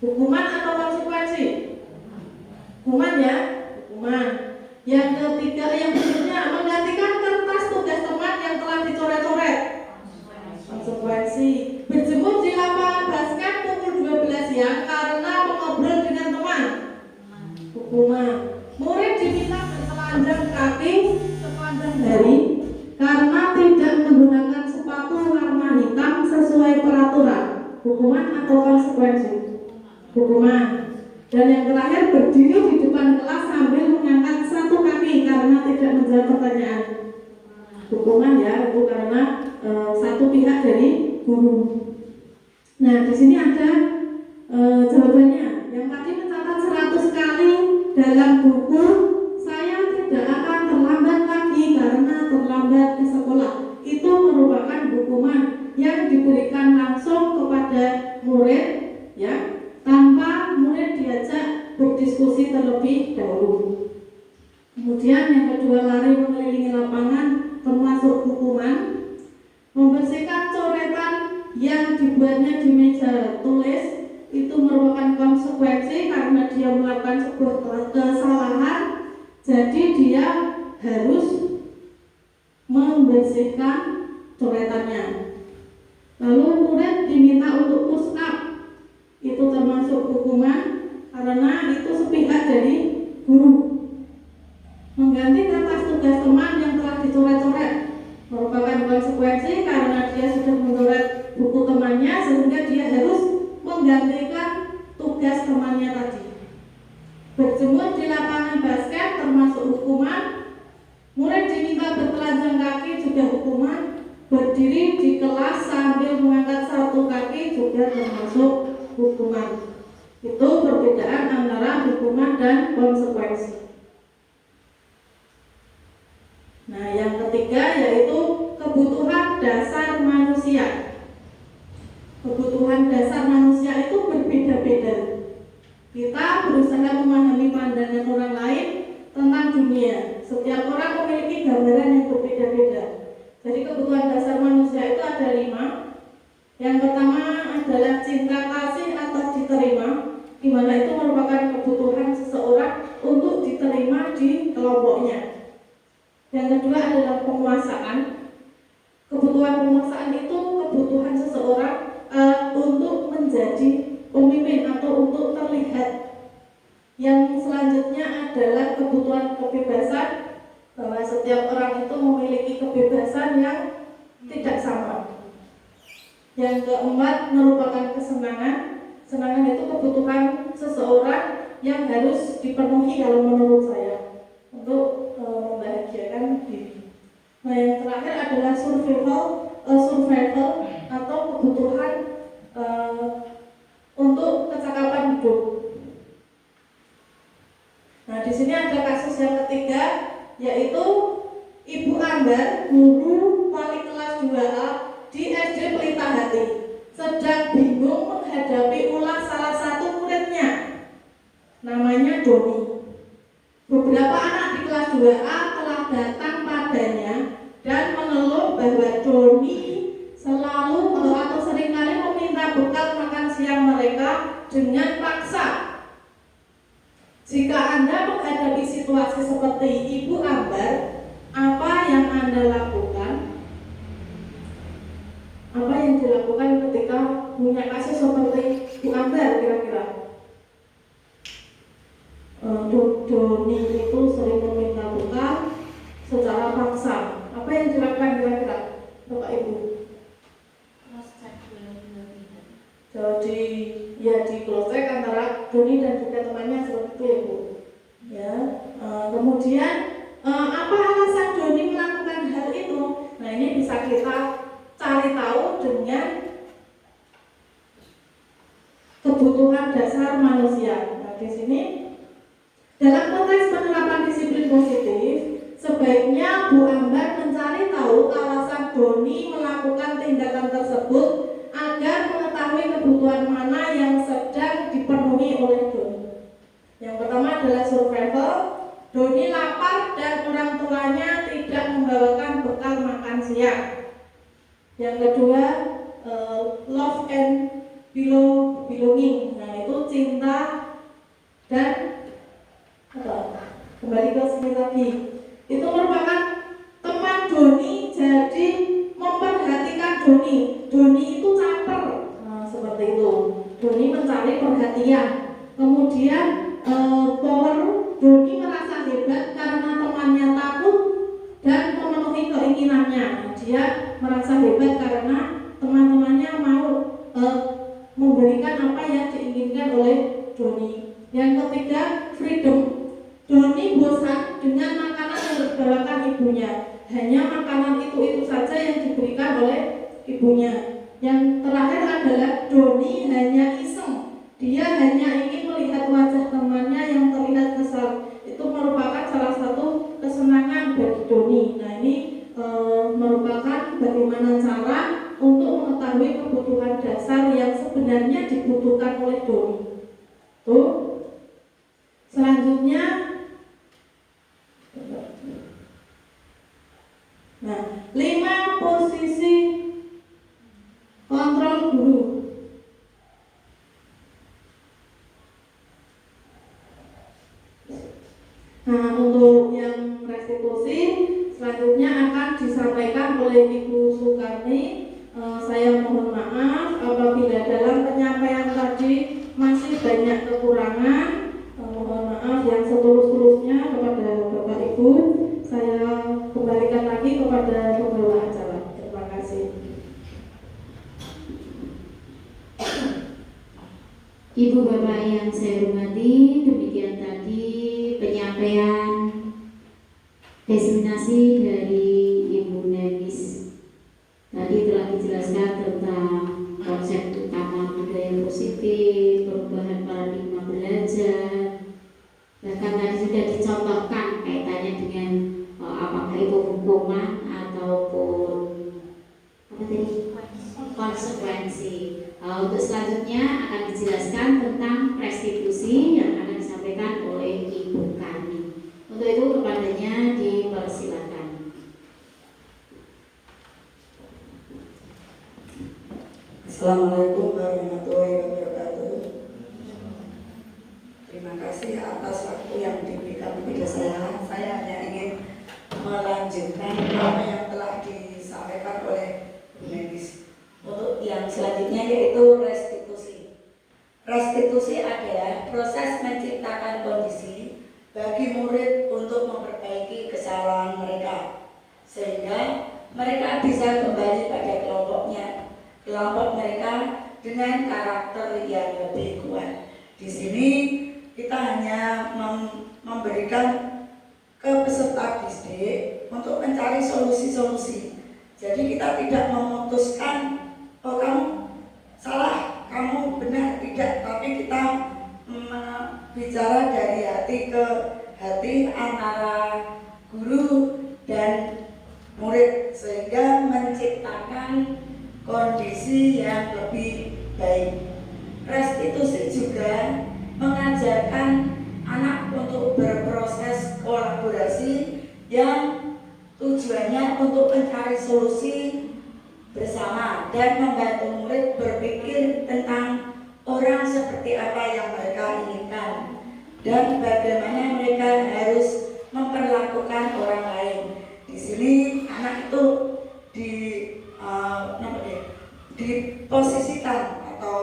Hukuman atau konsekuensi? Hukuman ya, hukuman. Yang ketiga, yang berikutnya, menggantikan kertas tugas teman yang telah dicoret-coret. Konsekuensi. Berjemur di lapangan basket pukul 12 siang karena mengobrol dengan teman. Hukuman. Murid diminta bertelanjang kaki sepanjang hari karena tidak menggunakan sepatu warna hitam sesuai peraturan. Hukuman atau konsekuensi? Hukuman. Dan yang terakhir, berdiri di depan kelas sambil mengangkat 1 kaki karena tidak menjawab pertanyaan. Hukuman ya, itu karena satu pihak dari guru. Nah, di sini ada jawabannya. Yang tadi mencatat 100 kali dalam buku, saya tidak akan terlambat lagi karena terlambat ke sekolah. Itu merupakan hukuman yang diberikan langsung kepada murid, ya, tanpa murid diajak berdiskusi terlebih dahulu. Kemudian yang kedua, lari mengelilingi lapangan termasuk hukuman. Membersihkan coretan yang dibuatnya di meja tulis itu merupakan konsekuensi karena dia melakukan sebuah kesalahan. Jadi dia harus membersihkan coretannya. Lalu murid diminta untuk push up. Itu termasuk hukuman karena itu sepihak dari guru. Mengganti kertas tugas teman yang telah dicoret-coret merupakan konsekuensi karena dia sudah mencoret buku temannya sehingga dia harus menggantikan tugas temannya tadi. Berjemur di lapangan basket termasuk hukuman. Murid diminta bertelanjang kaki juga hukuman. Berdiri di kelas sambil mengangkat 1 kaki juga termasuk hukuman. Itu perbedaan antara hukuman dan konsekuensi. Nah, yang ketiga yaitu kebutuhan dasar manusia. Kebutuhan dasar manusia itu berbeda-beda. Kita berusaha memahami pandangan orang lain tentang dunia. Setiap orang memiliki gambaran yang berbeda-beda. Jadi kebutuhan dasar manusia itu ada 5. Yang pertama adalah cinta kasih atau diterima, di mana itu merupakan kebutuhan seseorang untuk diterima di kelompoknya. Yang kedua adalah penguasaan. Kebutuhan penguasaan itu kebutuhan seseorang untuk menjadi pemimpin atau untuk terlihat. Yang selanjutnya adalah kebutuhan kebebasan, bahwa setiap orang itu memiliki kebebasan yang tidak sama. Yang keempat merupakan kesenangan. Kesenangan itu kebutuhan seseorang yang harus dipenuhi kalau menurut saya untuk membahagiakan diri. Nah, yang terakhir adalah survival atau kebutuhan untuk kecakapan hidup. Nah, di sini ada kasus yang ketiga, yaitu Ibu Ambar, guru wali kelas 2A di SD Pelita Hati, sedang bingung menghadapi ulah salah satu muridnya, namanya Doni. Beberapa anak di kelas 2A telah datang padanya dan mengeluh bahwa Doni selalu atau seringkali meminta bekal makan siang mereka dengan paksa. Jika Anda menghadapi situasi seperti Ibu Ambar, apa yang Anda lakukan? Apa yang dilakukan ketika punya kasus seperti Ibu Ambar kira-kira? Doni itu sering meminta bekal secara paksa. Apa yang dilakukan kira-kira, Bapak Ibu? Jadi ya di close antara Doni dan juga temannya seperti itu ya Bu. Ya, kemudian apa alasan Doni melakukan hal itu? Nah, ini bisa kita cari tahu dengan kebutuhan dasar manusia. Nah, di sini dalam konteks penerapan disiplin positif, sebaiknya Bu Ambar mencari tahu alasan Doni melakukan tindakan tersebut agar mengetahui kebutuhan mana yang sedang dipenuhi oleh Doni. Yang pertama adalah survival. Doni lapar dan orang tuanya tidak membawakan bekal makan siang. Yang kedua, love and belonging. Nah, itu cinta dan kembali ke sini lagi. Itu merupakan teman Doni, jadi memperhatikan Doni. Doni itu caper, seperti itu. Doni mencari perhatian. Kemudian power, Doni merasa hebat karena temannya takut dan memenuhi keinginannya. Dia merasa hebat karena teman-temannya mau memberikan apa yang diinginkan oleh Doni. Yang ketiga, freedom. Doni bosan dengan makanan yang dibawakan ibunya. Hanya makanan itu saja yang diberikan oleh ibunya. Yang terakhir adalah Doni hanya iseng. Dia hanya ingin melihat wajah temannya yang terlihat kesal. Itu merupakan salah satu kesenangan bagi Doni. Nah, ini merupakan bagaimana cara untuk mengetahui kebutuhan dasar yang sebenarnya dibutuhkan oleh Doni. Tuh. Selanjutnya, nah, 5 posisi kontrol guru. Nah, untuk yang restitusi selanjutnya akan disampaikan oleh Ibu Sukarni. Saya mohon maaf apabila dalam penyampaian tadi masih banyak kekurangan. Mohon maaf yang setulus-tulusnya kepada Bapak Ibu. Saya kembalikan lagi kepada pembawa acara. Terima kasih. Ibu Bapak yang saya hormati, demikian tadi penyampaian diseminasi dari Ibu Nenis. Tadi telah dijelaskan tentang konsep utama budaya positif, perubahan paradigma belajar. Bahkan tadi sudah dicontohkan kaitannya dengan apakah itu hukuman ataupun apa tadi? Konsekuensi. Untuk selanjutnya akan dijelaskan tentang restitusi yang akan disampaikan oleh Ibu Karni. Untuk itu kepadanya dipersilakan. Assalamualaikum warahmatullahi wabarakatuh. Terima kasih atas waktu yang diberikan kepada saya. Saya hanya ingin melanjutkan apa yang telah disampaikan oleh Bu Medis. Untuk yang selanjutnya yaitu restitusi. Restitusi adalah proses menciptakan kondisi Bagi murid untuk memperbaiki kesalahan mereka, sehingga mereka bisa kembali pada kelompok mereka dengan karakter yang lebih kuat. di sini kita hanya memberikan ke peserta didik untuk mencari solusi-solusi. Jadi kita tidak memutuskan, oh kamu salah, kamu benar, tidak, tapi kita bicara dari hati ke hati antara guru dan murid sehingga menciptakan kondisi yang lebih baik. Restitusi juga mengajarkan anak untuk berproses kolaborasi yang tujuannya untuk mencari solusi bersama dan membantu murid berpikir tentang orang seperti apa yang mereka inginkan dan bagaimana mereka harus memperlakukan orang lain. Di sini anak itu diposisikan atau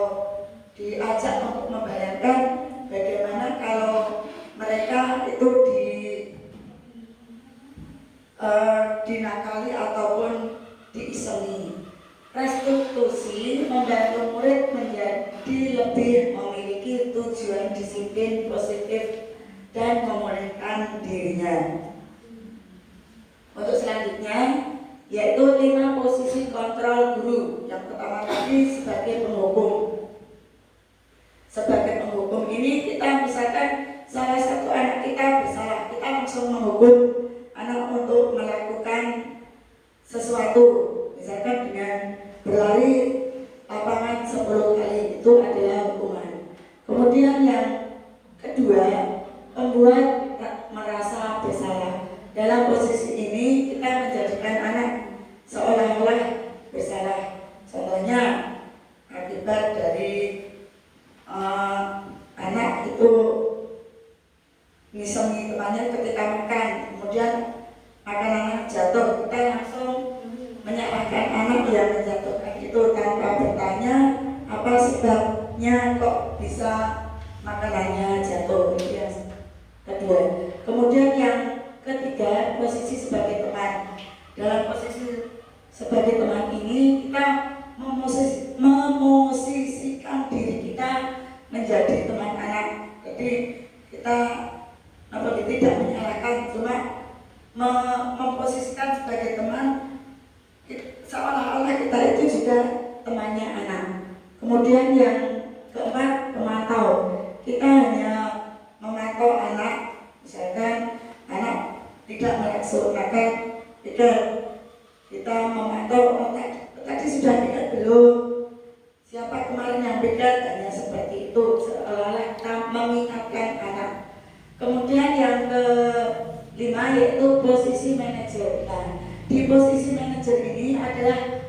diajak untuk membayangkan bagaimana kalau mereka itu dinakali ataupun diisengi. Restitusi membantu murid menjadi lebih memiliki tujuan disiplin positif dan memulihkan dirinya. Untuk selanjutnya yaitu 5 posisi kontrol guru. Yang pertama tadi sebagai penghukum. Sebagai penghukum ini kita misalkan salah satu anak kita bersalah, kita langsung menghukum anak untuk melakukan sesuatu, misalkan dengan berlari lapangan 10 kali, itu adalah hukuman. Kemudian yang kedua, membuat merasa bersalah. Dalam posisi ini kita menjadikan anak seolah-olah bersalah. Contohnya akibat dari anak itu ngisemi temannya ketika makan, kemudian makanan jatuh, kita langsung menyalahkan anak yang menjatuhkan itu tanpa bertanya apa sebabnya kok bisa makanannya jatuh. Itu yang kedua. Kemudian yang ketiga, posisi sebagai teman. Dalam posisi sebagai teman ini kita memosisikan diri kita menjadi teman anak. Jadi kita tidak menyalahkan, cuma memposisikan sebagai teman seolah-olah kita itu juga temannya anak. Kemudian yang keempat, pemantau. Kita hanya memantau anak, misalkan anak tidak melaksanakan pikir, kita memantau tadi sudah pikir belum, siapa kemarin yang pikir, hanya seperti itu, seolah-olah kita mengingatkan anak. Kemudian yang kelima yaitu posisi manajer. Nah, di posisi manajer ini adalah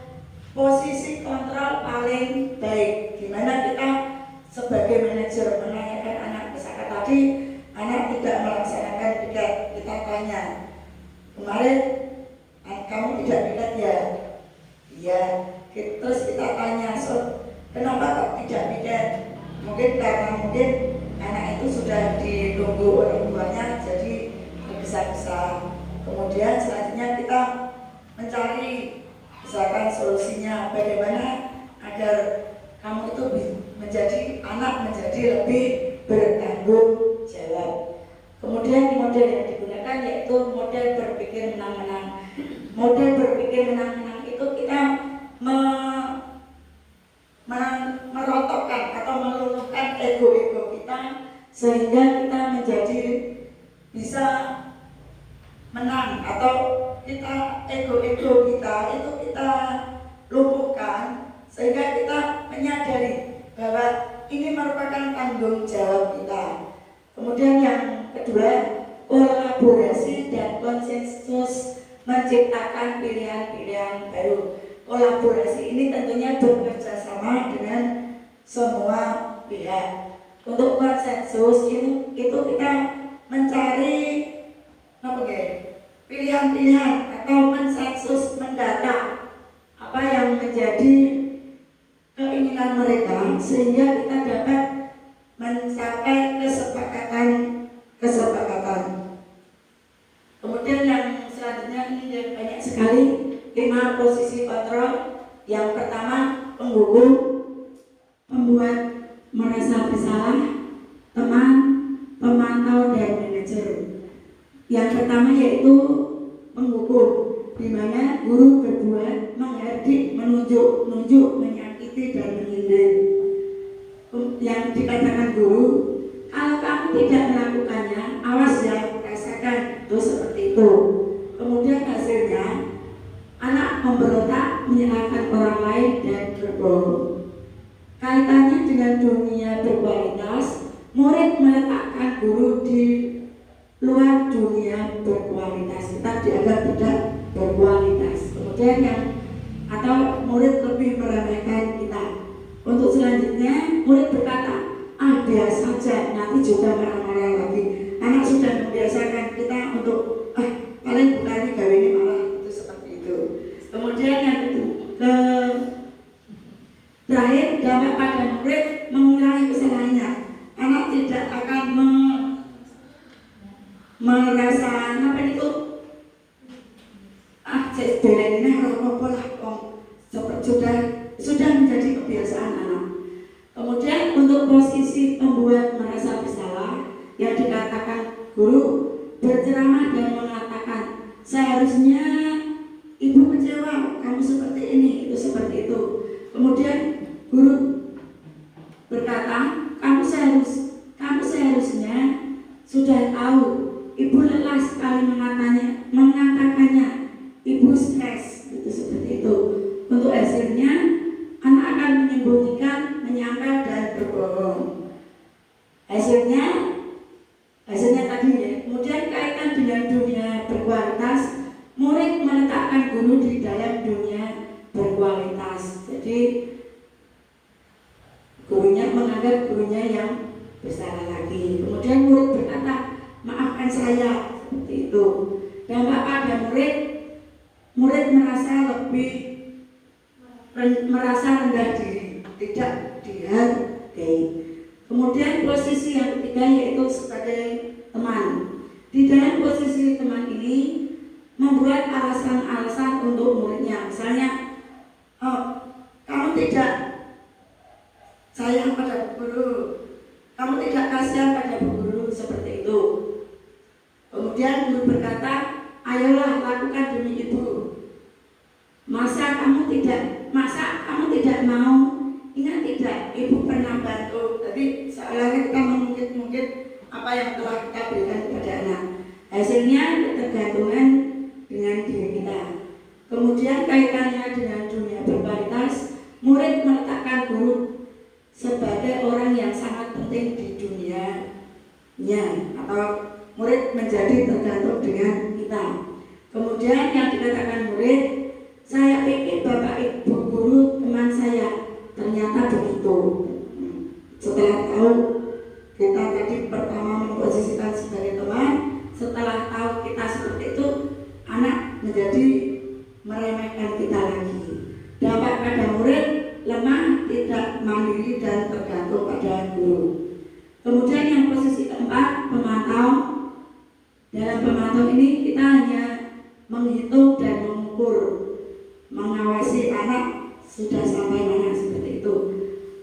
posisi kontrol paling baik, di mana kita sebagai manajer menanyakan anak, misalkan tadi anak tidak melaksanakan piket, kita tanya, kemarin kamu tidak piket ya? Iya. Terus kita tanya, kenapa kok tidak piket? Mungkin karena anak itu sudah ditunggu orang tuanya, jadi tergesa-gesa. Kemudian selanjutnya kita mencari misalkan solusinya, bagaimana agar kamu itu menjadi lebih bertanggung jawab. Kemudian model yang digunakan yaitu model berpikir menang-menang. Model berpikir menang-menang itu kita merotokkan atau meluluhkan ego-ego kita sehingga kita menjadi bisa menang, atau kita ego-ego kita itu kita lumpuhkan sehingga kita menyadari bahwa ini merupakan tanggung jawab kita. Kemudian yang kedua, kolaborasi dan konsensus menciptakan pilihan-pilihan baru. Kolaborasi ini tentunya bekerja sama dengan semua pihak. Untuk konsensus itu kita mencari pilihan-pilihan atau mensensus, mendata apa yang menjadi keinginan mereka sehingga kita dapat mencapai kesepakatan. Kemudian yang selanjutnya ini yang banyak sekali 5 posisi kontrol. Yang pertama penghukum, pembuat merasa bersalah, teman, pemantau dan manajer. Yang pertama yaitu penghukum, di mana guru berbuat menghardik, menunjuk, menyakiti dan menyindir. Yang dikatakan guru, kalau kamu tidak melakukannya, awas ya, rasakan itu seperti itu. Kemudian hasilnya anak memberontak, menyalahkan orang lain dan berbohong. Kaitannya dengan dunia berkualitas, murid meletakkan guru di luar dunia berkualitas, kita dianggap tidak berkualitas. Kemudian yang atau murid lebih meremehkan kita. Untuk selanjutnya murid berkata, biasa saja, nanti juga marah-marah lagi. Anak sudah membiasakan kita untuk paling bukan gawe ini malah, itu seperti itu. Kemudian yang terakhir, dampak pada murid mengurangi kesalahannya. Anak tidak akan merasa apa itu ini apa lah, sudah menjadi kebiasaan anak. Kemudian untuk posisi pembuat merasa bersalah, yang dikatakan guru berceramah dan mengatakan seharusnya ibu kecewa kamu seperti ini, itu seperti itu. Kemudian guru berkata kamu seharusnya sudah tahu ibu lelah sekali mengatakannya, ibu stres, itu seperti itu. Untuk hasilnya anak akan menyembunyikan, menyangkal dan berbohong. Hasilnya tadi ya. Kemudian kaitan dengan dunia berkualitas, murid meletakkan guru di dalam dunia berkualitas. Jadi gurunya menganggap gurunya yang bersalah lagi. Kemudian murid berkata, maafkan saya, seperti itu. Dampak pada murid merasa rendah diri, tidak dihargai. Kemudian posisi yang ketiga yaitu sebagai teman. Di dalam posisi teman ini membuat alasan-alasan untuk muridnya. Misalnya, kamu tidak sayang pada guru, kamu tidak kasihan pada guru, seperti itu. Kemudian guru berkata, ayolah lakukan demi ibu. Masa kamu tidak mau? Ingat tidak, ibu pernah bantu. Jadi seolah-olah kita mengungkit apa yang telah kita berikan kepada anak. Hasilnya ketergantungan dengan diri kita. Kemudian kaitannya dengan dunia berkualitas, murid meletakkan guru sebagai orang yang sangat penting di dunianya, atau murid menjadi tergantung dengan kita. Kemudian yang dikatakan murid, saya pikir bapak ibu guru teman saya, ternyata begitu. Setelah tahu kita tadi pertama memposisikan sebagai teman, setelah tahu kita seperti itu, anak menjadi meremehkan kita lagi. Dampak pada murid lemah, tidak mandiri dan tergantung pada guru. Kemudian yang posisi keempat, pemantau. Dalam pemantau ini kita hanya menghitung dan mengukur, mengawasi anak sudah sampai mana, seperti itu.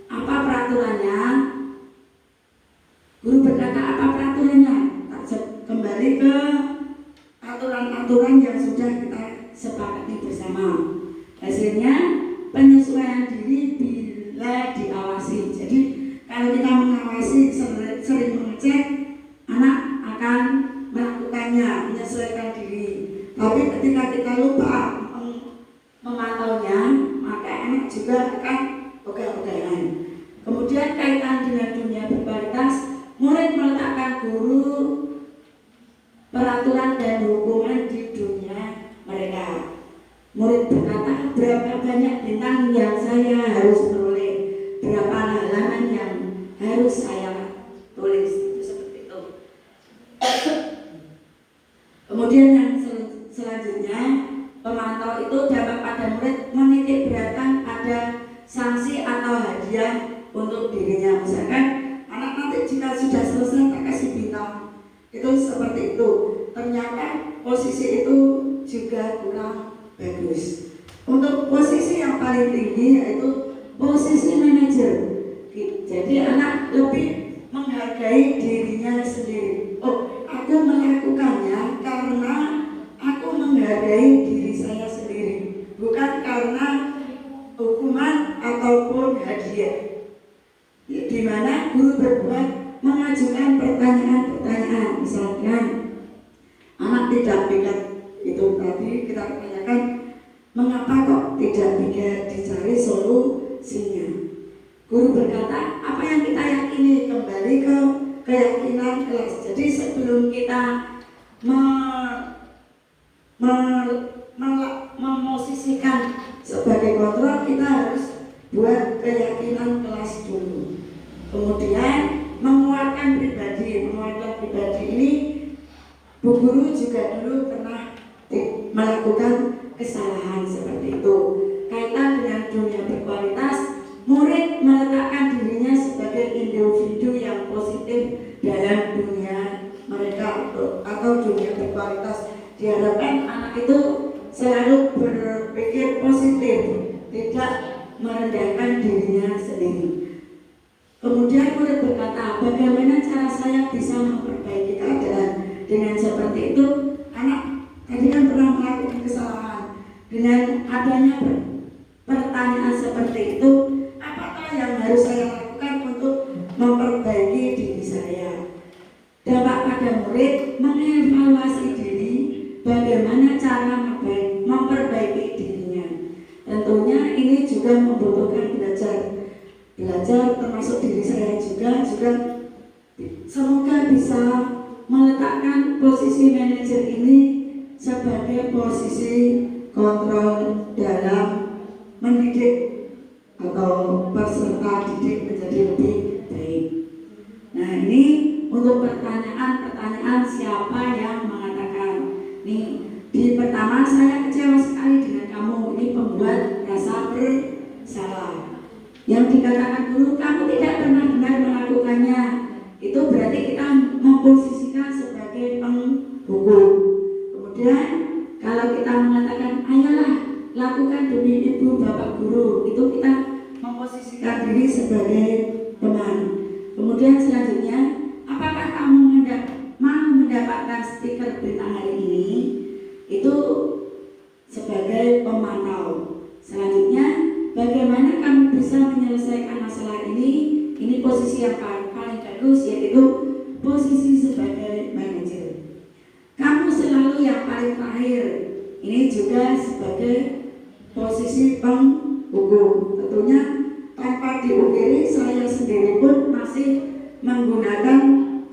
Apa peraturannya? Guru berkata, apa peraturannya? Kembali ke aturan-aturan yang sudah kita sepakati bersama. Hasilnya penyesuaian diri bila diawasi. Jadi kalau kita mengawasi, sering mengecek, anak akan melakukannya, menyesuaikan diri. Tapi ketika kita lupa memantaunya, maka anak juga akan ogah-ogahan. Kemudian kaitan dengan dunia berkualitas, murid meletakkan guru, peraturan dan hukuman di dunia mereka. Murid berkata, berapa banyak bintang yang saya harus peroleh, berapa halaman yang harus saya tulis, itu seperti itu. Kemudian yang selanjutnya, pemantau itu dapat pada murid menitik beratkan pada sanksi atau hadiah untuk dirinya. Misalkan anak nanti jika sudah selesai tak kasih bintang, itu seperti itu. Ternyata posisi itu juga kurang bagus. Untuk posisi yang paling tinggi yaitu posisi manajer. Jadi anak lebih menghargai dirinya sendiri. Oh, aku melakukannya karena aku menghargai diri saya sendiri, bukan karena hukuman ataupun hadiah. Di mana guru berbuat mengajukan pertanyaan-pertanyaan, misalkan anak tidak pikat, itu tadi kita tanyakan mengapa kok tidak bisa dicari solusinya. Guru berkata apa yang kita yakini, kembali ke keyakinan kelas. Jadi sebelum kita memosisikan sebagai kontrol, kita harus buat keyakinan kelas dulu. Kemudian menguatkan pribadi. Menguatkan pribadi ini Bu Guru juga dulu pernah melakukan kesalahan seperti itu. Kaitan dengan dunia berkualitas, murid meletakkan dirinya sebagai individu yang positif dalam dunia mereka atau dunia berkualitas. Diharapkan anak itu selalu berpikir positif, tidak merendahkan dirinya sendiri. Kemudian murid berkata, bagaimana cara saya bisa memperbaiki keadaan? Dengan seperti itu, anak tadi kan pernah melakukan kesalahan. Dengan adanya pertanyaan seperti itu, apakah yang harus saya lakukan untuk memperbaiki diri saya? Dapat pada murid mengevaluasi diri, bagaimana cara memperbaiki dirinya. Tentunya ini juga membutuhkan belajar termasuk diri saya juga semoga bisa meletakkan posisi manajer ini sebagai posisi kontrol dalam mendidik atau peserta didik menjadi lebih baik. Nah, ini untuk pertanyaan siapa yang mengatakan. Nih, di pertama saya kecewa sekali dengan kamu, ini pembuat rasa bersalah. Yang dikatakan guru, kamu tidak pernah benar melakukannya. Itu berarti kita memposisikan sebagai penghukum. Kemudian kalau kita mengatakan ayolah lakukan demi ibu bapak guru, itu kita memposisikan diri sebagai teman. Kemudian selanjutnya, apakah kamu mau mendapatkan stiker bintang hari ini? Itu sebagai pemantau. Selanjutnya, bagaimana kamu bisa menyelesaikan masalah ini? Ini posisi yang paling bagus, yaitu posisi sebagai manajer. Kamu selalu yang paling terakhir. Ini juga sebagai posisi penghukum. Tentunya tanpa diukiri, saya sendiri pun masih menggunakan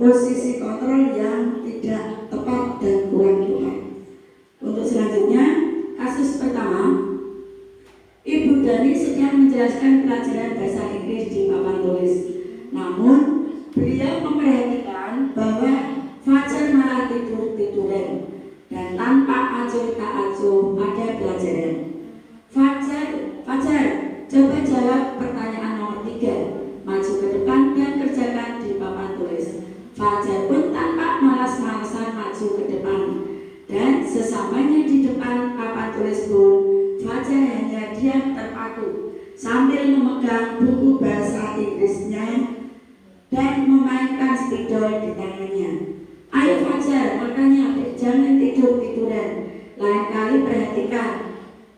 posisi kontrol yang tidak tepat dan kurang tepat. Untuk selanjutnya, kasus pertama, Ibu Dani sedang menjelaskan pelajaran bahasa Inggris di papan tulis. Namun, beliau memperhatikan bahwa Fajar malah tidur-tiduran dan tanpa acuh tak acuh pada pelajaran. Fajar, coba jawab pertanyaan nomor 3. Maju ke depan dan kerjakan di papan tulis. Fajar pun tanpa malas-malasan maju ke depan. Dan sesampainya di depan papan tulis pun, Fajar hanya diam terpaku sambil memegang buku bahasa Inggrisnya dan memainkan spidol di tangannya. Ayo Fajar, makanya jangan tidur-tiduran. Lain kali perhatikan.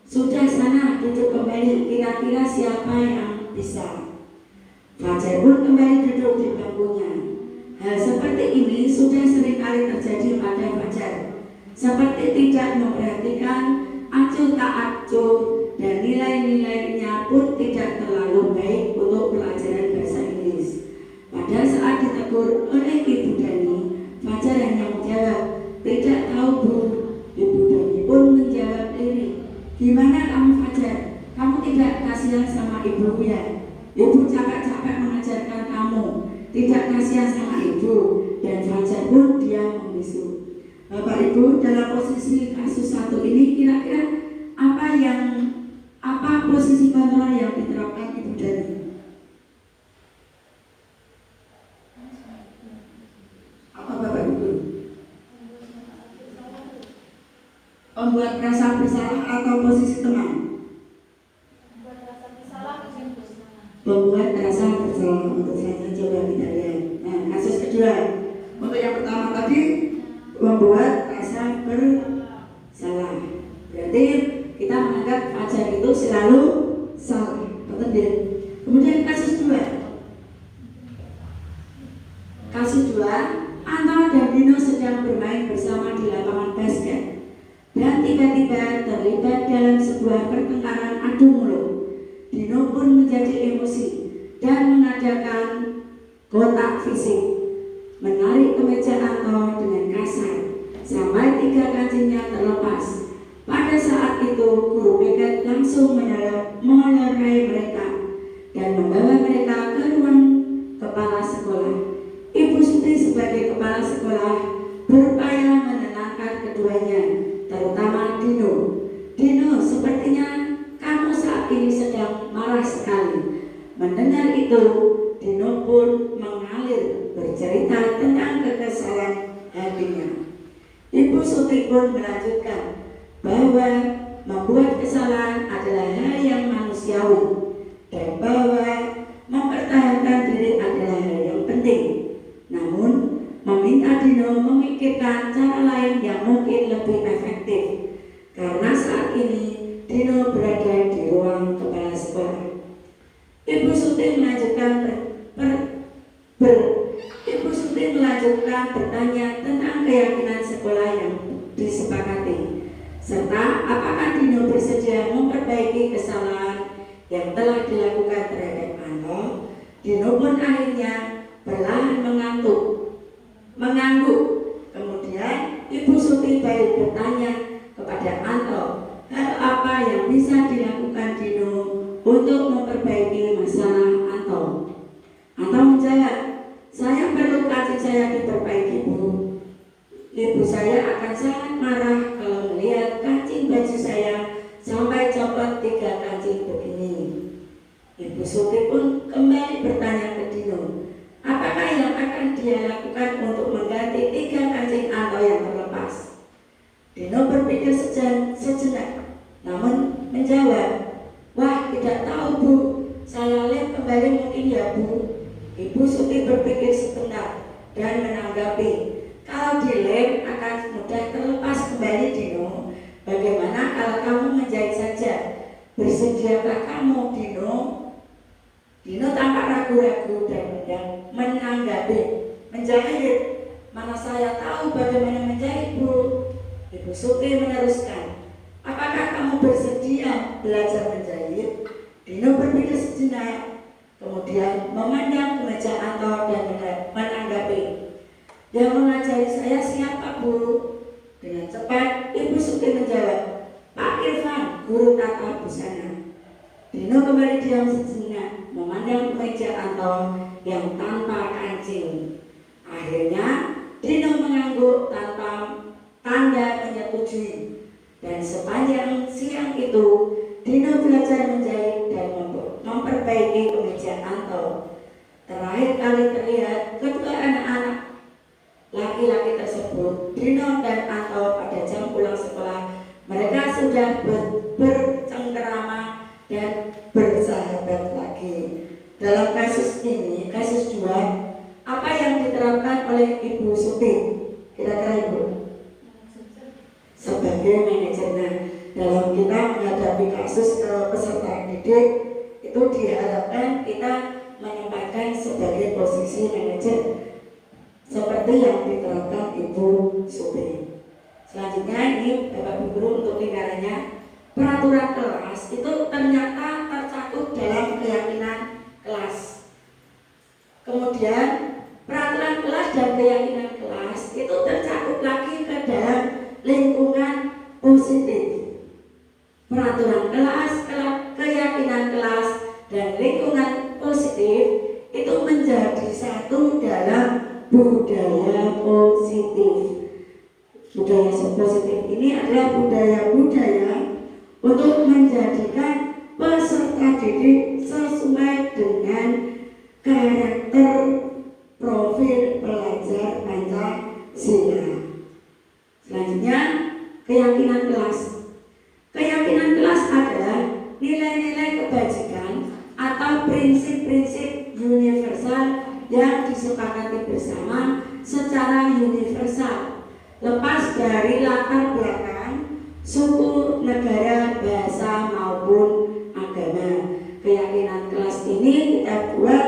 Sudah sana duduk kembali, kira-kira siapa yang bisa? Fajar pun kembali duduk di bangkunya. Hal seperti ini sudah sering kali terjadi pada Fajar. Seperti tidak memperhatikan acuh tak acuh dan nilai-nilainya pun tidak terlalu baik untuk pelajaran bahasa Inggris. Pada saat ditegur oleh Ibu Dani, Fajar hanya menjawab, tidak tahu Bu. Ibu Dani pun menjawab ini, gimana kamu Fajar? Kamu tidak kasihan sama ibu ya? Ibu capek-capek mengajarkan kamu, tidak kasihan sama ibu. Dan Fajar pun diam membisu. Bapak Ibu, dalam posisi kasus satu ini kira-kira apa posisi kontrol yang diterapkan Ibu Dani? Apa Bapak Ibu? Membuat rasa bersalah atau posisi teman? Membuat rasa bersalah. Untuk selanjutnya coba kita lihat. Nah, kasus kedua. Untuk yang pertama tadi membuat rasa bersalah. Berarti kita menganggap Fajar itu selalu salah. Betul ya? Kemudian kasus dua. Kasus dua, Anto dan Dino sedang bermain bersama di lapangan basket dan tiba-tiba terlibat dalam sebuah pertengkaran adu mulut. Dino pun menjadi emosi dan mengadakan kontak fisik, menarik kemeja Anto dengan kasar sampai 3 kancingnya terlepas. Pada saat itu guru BK langsung melerai mereka dan membawa mereka ke ruang kepala sekolah. Ibu Suti sebagai kepala sekolah berupaya menenangkan keduanya, terutama Dino. Dino, sepertinya kamu saat ini sedang marah sekali. Mendengar itu, Dino pun mengalir bercerita tentang kekesalan hatinya. Ibu Suti pun melanjutkan bahwa membuat kesalahan adalah hal yang manusiawi dan bahwa mempertahankan diri adalah hal yang penting. Namun, meminta Dino memikirkan cara lain yang mungkin lebih efektif karena saat ini Dino berada di ruang kepala sekolah. Ibu Suti melanjutkan bertanya tentang keyakinan sekolah yang disepakati, serta apakah Dino bersedia memperbaiki kesalahan yang telah dilakukan terhadap Anto. Dino pun akhirnya perlahan mengangguk. Kemudian Ibu Suti baik bertanya kepada Anto, hal apa yang bisa dilakukan Dino untuk memperbaiki masalah Anto. Anto menjawab, saya perlu kancing saya diperbaiki, Bu. Ibu saya akan sangat marah kalau melihat kancing baju saya sampai copot 3 kancing begini. Ibu Suti pun kembali bertanya ke Dino, apakah yang akan dia lakukan untuk mengganti 3 kancing Anto yang terlepas. Dino berpikir sejenak, namun menjawab, wah tidak tahu Bu, saya lem kembali mungkin ya Bu. Ibu Suti berpikir sebentar dan menanggapi, kalau dilem akan mudah terlepas kembali Dino. Bagaimana kalau kamu menjahit saja? Bersediakah kamu Dino? Dino tampak ragu-ragu dan menanggapi, menjahit? Mana saya tahu bagaimana menjahit Bu. Ibu Suti meneruskan, apakah kamu bersedia belajar menjahit? Dino berpikir sejenak, kemudian memandang kemeja Anto dan menanggapi, yang mengajari saya siapa Bu? Dengan cepat Ibu Suti menjawab, Pak Irfan, guru tata busana. Dino kembali diam sejenak, memandang kemeja Anto yang tanpa kancing. Akhirnya Dino mengangguk tanpa tanda menyetujui. Dan sepanjang siang itu Dino belajar menjahit dan memperbaiki kemeja Anto. Terakhir kali terlihat kedua anak-anak laki-laki tersebut, Dino dan Anto, pada jam pulang sekolah. Mereka sudah bercengkerama dan bersahabat lagi. Dalam kasus ini, kasus 2, apa yang diterapkan oleh Ibu Suti? Kira-kira Ibu? Sebagai manajernya, dalam kita menghadapi kasus peserta didik, itu diharapkan kita menempatkan sebagai posisi manajer seperti yang diterapkan Ibu Suti. Selanjutnya ini Bapak Ibu Guru untuk lingkarannya, peraturan kelas itu ternyata tercakup dalam keyakinan kelas. Kemudian peraturan kelas dan keyakinan kelas itu tercakup lagi ke dalam lingkungan positif. Peraturan kelas, keyakinan kelas, dan lingkungan positif itu menjadi satu dalam budaya positif. Budaya positif ini adalah budaya-budaya untuk menjadikan peserta didik sesuai dengan karakter profil pelajar Pancasila. Selanjutnya, keyakinan kelas. Keyakinan kelas adalah nilai-nilai kebajikan atau prinsip-prinsip universal yang disepakati bersama secara universal, lepas dari latar belakang, suku, negara, bahasa maupun agama. Keyakinan kelas ini kita buat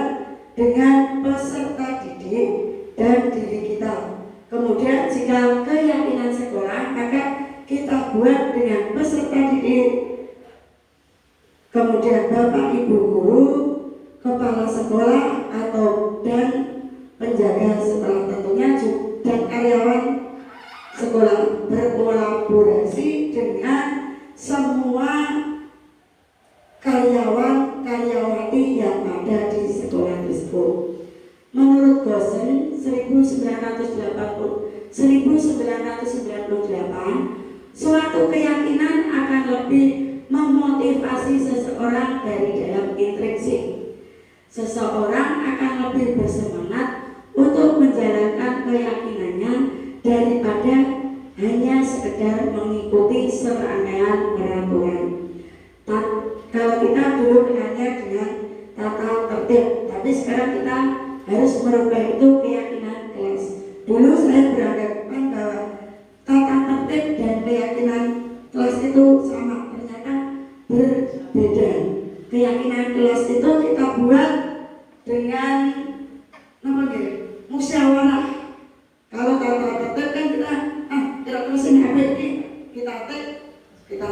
dengan peserta didik dan diri kita. Kemudian jika keyakinan sekolah, maka kita buat dengan peserta didik, kemudian bapak ibu guru, kepala sekolah atau dan penjaga sekolah tentunya dan karyawan sekolah berkolaborasi dengan semua karyawan-karyawati yang ada di sekolah tersebut. Menurut Gosen 1998, suatu keyakinan akan lebih memotivasi seseorang dari dalam intrinsik. Seseorang akan lebih bersemangat untuk menjalankan keyakinannya daripada hanya sekedar mengikuti serangkaian peraturan. Kalau kita dulu hanya dengan tata tertib, tapi sekarang kita harus merubah itu keyakinan kelas. Dulu saya beranggapan bahwa tata tertib dan keyakinan kelas itu sama, ternyata berbeda. Keyakinan kelas itu kita buat dengan musyawarah. Kalau tata tertib kan kita tulisin apa ini, kita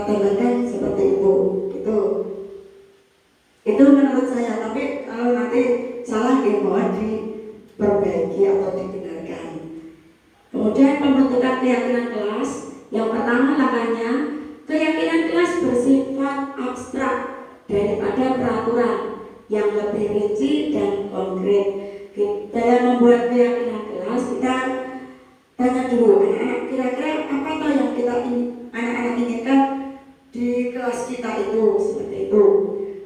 tanggalkan seperti itu. Itu menurut saya, tapi kalau nanti salah mohon diperbaiki atau dibenarkan. Kemudian pembentukan keyakinan kelas. Yang pertama langkahnya, keyakinan kelas bersifat abstrak daripada peraturan yang lebih rinci dan konkret. Dalam membuat keyakinan kelas, kita tanya dulu anak-anak, kira-kira apa toh yang anak-anak inginkan di kelas kita itu, seperti itu.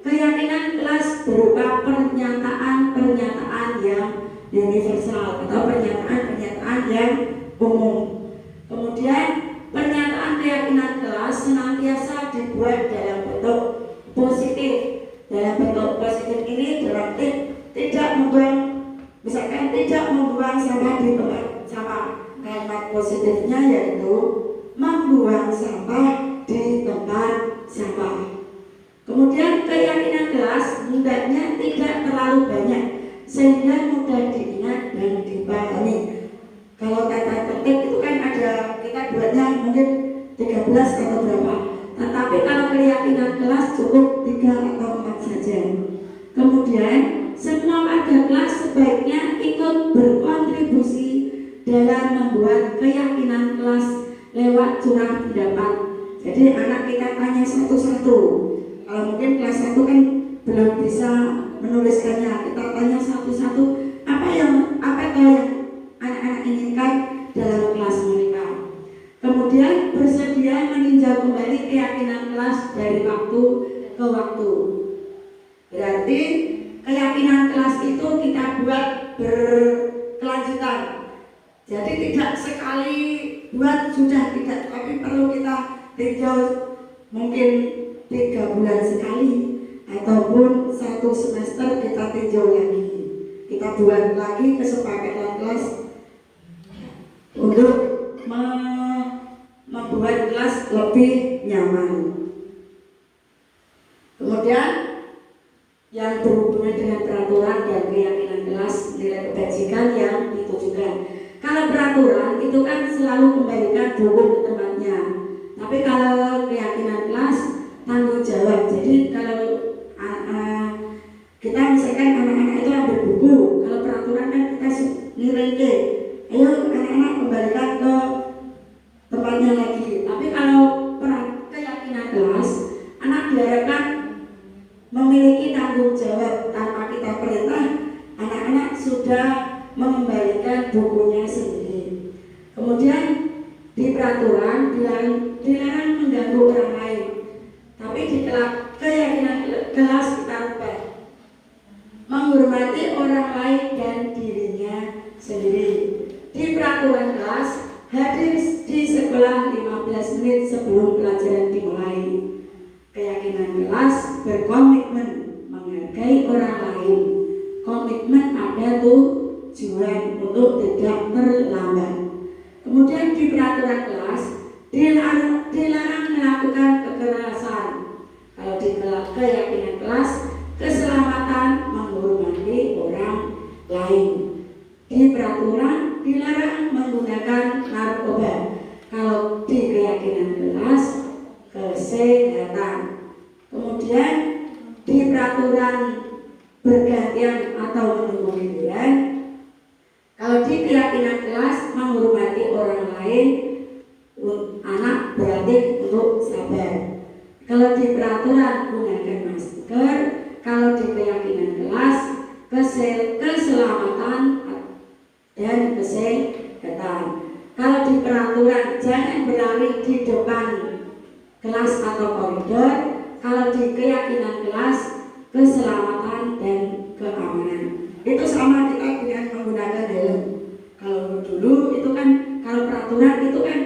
Keyakinan kelas berupa pernyataan-pernyataan yang universal atau pernyataan-pernyataan yang umum. Kemudian pernyataan keyakinan kelas senantiasa dibuat dalam bentuk positif. Dalam bentuk positif ini berarti tidak membuang sampah di tempat sampah. Kalimat positifnya yaitu membuang sampah di tempat sampah. Kemudian keyakinan kelas hendaknya tidak terlalu banyak sehingga mudah diingat dan dipahami. Kalau tata tertib itu kan ada, kita buatnya mungkin 13 atau berapa. Tetapi kalau keyakinan kelas cukup 3 atau 4 saja. Kemudian semua warga kelas sebaiknya ikut berkontribusi dalam membuat keyakinan kelas lewat curah pendapat. Jadi anak kita tanya satu-satu. Kalau mungkin kelas 1 kan belum bisa menuliskannya, kita tanya satu-satu apa yang anak-anak inginkan dalam kelas mereka. Kemudian bersedia meninjau kembali keyakinan kelas dari waktu ke waktu. Berarti keyakinan kelas itu kita buat berkelanjutan. Jadi tidak sekali buat sudah tidak, tapi perlu kita tinjau mungkin 3 bulan sekali ataupun 1 semester kita tinjau lagi. Kita buat lagi kesepakatan kelas untuk membuat kelas lebih nyaman. Kemudian yang berhubungan dengan peraturan dan keyakinan kelas, nilai kebajikan yang ditujukan. Kalau peraturan itu kan selalu kembalikan buku ke tempatnya. Tapi kalau keyakinan kelas tanggung jawab. Jadi kalau kita misalkan anak-anak itu ambil buku, kalau peraturan kan kita ngiringke, ayo anak-anak kembalikan ke tempatnya lagi. Tapi kalau keyakinan kelas, anak diharapkan memiliki tanggung jawab. Tanpa kita perintah, anak-anak sudah mengembalikan bukunya sendiri. Kemudian di Tapi di keyakinan kelas kita rubah, menghormati orang lain dan dirinya sendiri. Di peraturan kelas, hadir di sekolah 15 menit sebelum pelajaran dimulai. Keyakinan kelas berkomitmen menghargai orang lain. Komitmen ada tujuan untuk tidak terlambat. Kemudian di peraturan kelas dilarang melakukan kekerasan. Kalau di keyakinan kelas, keselamatan menghormati orang lain. Di peraturan dilarang menggunakan narkoba. Kalau di keyakinan kelas, kesehatan. Kemudian di peraturan bergantian atau menunggu giliran. Kalau di keyakinan kelas, menghormati orang lain, anak berarti untuk sabar. Kalau di peraturan gunakan masker. Kalau di keyakinan kelas, keselamatan dan kesehatan. Kalau di peraturan jangan berlari di depan kelas atau koridor. Kalau di keyakinan kelas, keselamatan dan keamanan. Itu sama kita dengan menggunakan helm. Kalau dulu itu kan, kalau peraturan itu kan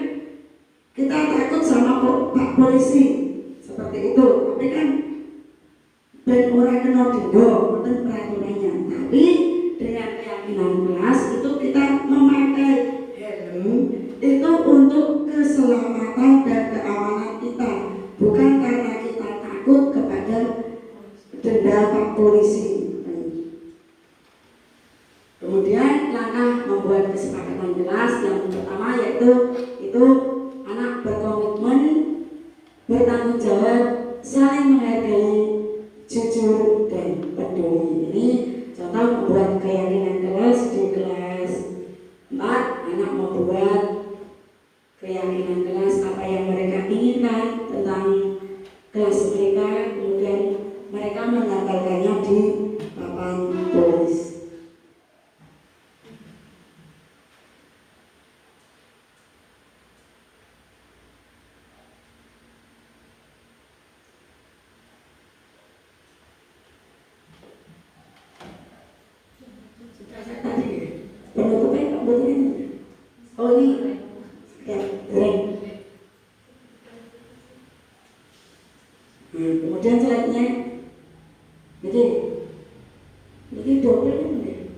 kita takut sama Pak polisi seperti itu. Tapi kan ben orang kena denda, bukan peraturannya. Tapi dengan keyakinan kelas itu kita memakai helm itu untuk keselamatan dan keamanan kita, bukan karena kita takut kepada denda Pak polisi. Kemudian langkah membuat kesepakatan kelas yang pertama yaitu anak berkomitmen, bertanggung jawab, saling menghargai, jujur dan peduli. Ini contoh membuat keyakinan kelas di kelas 4. Anak membuat keyakinan kelas apa yang mereka inginkan tentang kelas mereka, kemudian mereka menyampaikannya di papan tulis. Penutupnya betulnya. Oh ini ya, keren. Kemudian selanjutnya, jadi double ini.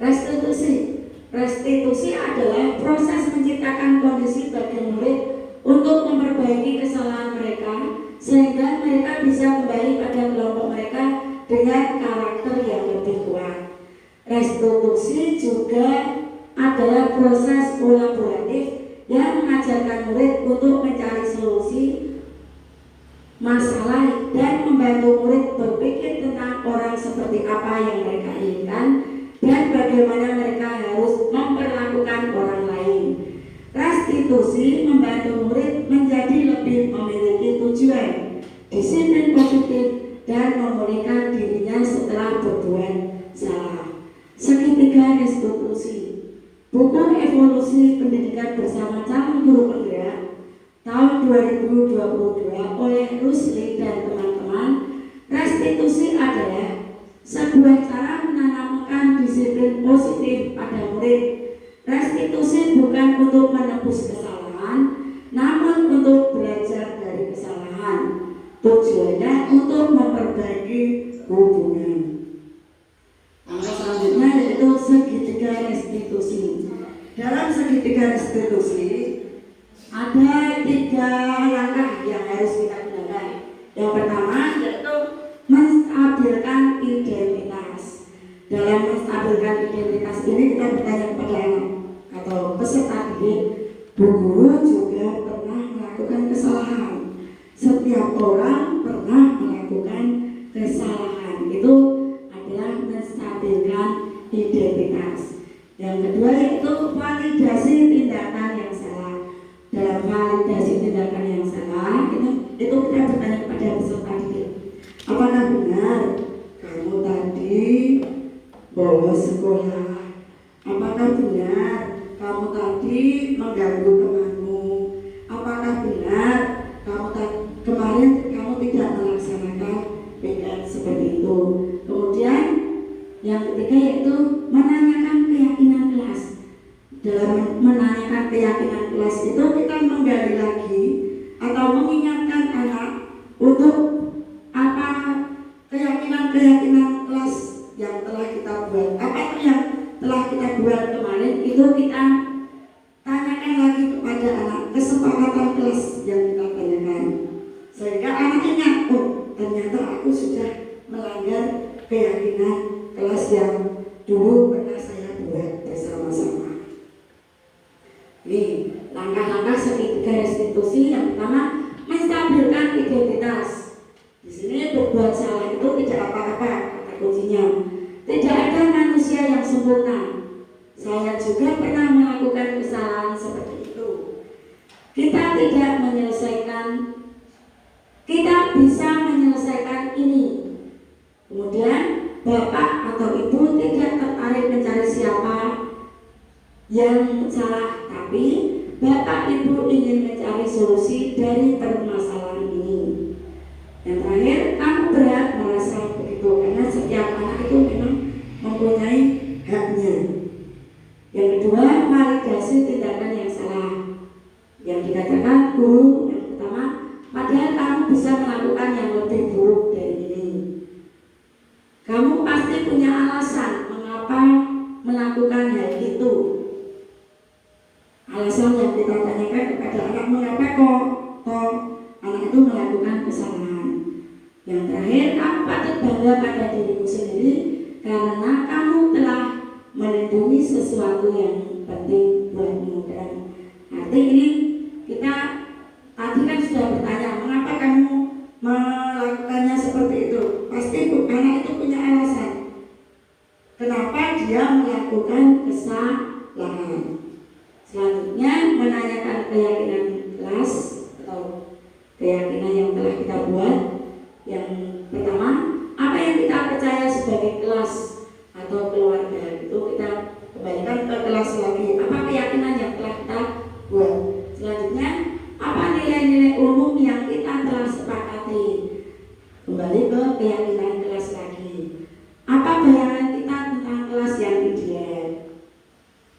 Restitusi adalah proses menciptakan kondisi bagi murid untuk memperbaiki kesalahan mereka sehingga mereka bisa kembali pada kelompok mereka dengan karakter yang lebih kuat. Restitusi juga adalah proses kolaboratif yang mengajarkan murid untuk mencari solusi masalah dan membantu murid berpikir tentang orang seperti apa yang mereka inginkan dan bagaimana mereka harus memperlakukan orang lain. Restitusi membantu murid menjadi lebih memiliki tujuan, disiplin positif, dan memulihkan dirinya setelah berbuat salah. Segitiga restitusi. Buku Evolusi Pendidikan Bersama Calon Guru Penggerak tahun 2022 oleh Rusli dan teman-teman. Restitusi adalah sebuah cara menanamkan disiplin positif pada murid. Restitusi bukan untuk menebus kesalahan, namun untuk belajar dari kesalahan. Tujuannya untuk memperbaiki hubungan. Selanjutnya yaitu segitiga restitusi. Dalam segitiga restitusi ada 3 langkah yang harus kita gunakan. Yang pertama yaitu menstabilkan identitas. Dalam menstabilkan identitas ini kita bertanya kepada anak atau peserta didik, Bu Guru juga pernah melakukan kesalahan. Setiap orang pernah melakukan kesalahan. Itu adalah menstabilkan identitas. Yang kedua yaitu validasi tindakan yang salah. Dalam validasi tindakan yang salah itu kita bertanya kepada peserta didik, apakah benar kamu tadi bolos sekolah? Apakah benar kamu tadi mengganggu temanmu? Apakah benar kamu kemarin ternyata aku sudah melanggar keyakinan kelas yang dulu pernah saya buat bersama-sama. Ini langkah-langkah segitiga restitusi. Yang pertama, menstabilkan identitas. Di sini berbuat salah itu tidak apa-apa, kata kuncinya. Tidak ada manusia yang sempurna. Saya juga pernah melakukan kesalahan seperti itu. Kita bisa menyelesaikan ini. Kemudian bapak atau ibu tidak tertarik mencari siapa yang salah, tapi bapak ibu ingin mencari solusi dari permasalahan ini. Yang terakhir, kamu berhak merasa begitu karena setiap anak itu memang mempunyai haknya. Yang kedua, validasi tindakan yang salah. Yang dikatakan guru yang pertama, padahal kamu bisa melakukan yang lebih buruk dari ini. Kamu pasti punya alasan mengapa melakukan hal itu. Alasan yang kita tanyakan kepada anak, mengapa kok anak itu melakukan kesalahan. Yang terakhir, kamu patut bangga pada dirimu sendiri karena kamu telah melindungi sesuatu yang penting buatmu. Dan arti ini kita tadi kan sudah bertanya, mengapa kamu melakukannya seperti itu? Pasti anak itu punya alasan kenapa dia melakukan kesalahan. Selanjutnya, menanyakan keyakinan kelas atau keyakinan yang telah kita buat. Yang pertama, apa yang kita percaya sebagai kelas atau keluarga, itu kita kembalikan ke kelas lagi. Apa keyakinan yang telah kita buat. Selanjutnya, apa nilai-nilai umum yang kita telah sepakati, kembali ke keyakinan kelas lagi. Apa bayangan kita tentang kelas yang ideal.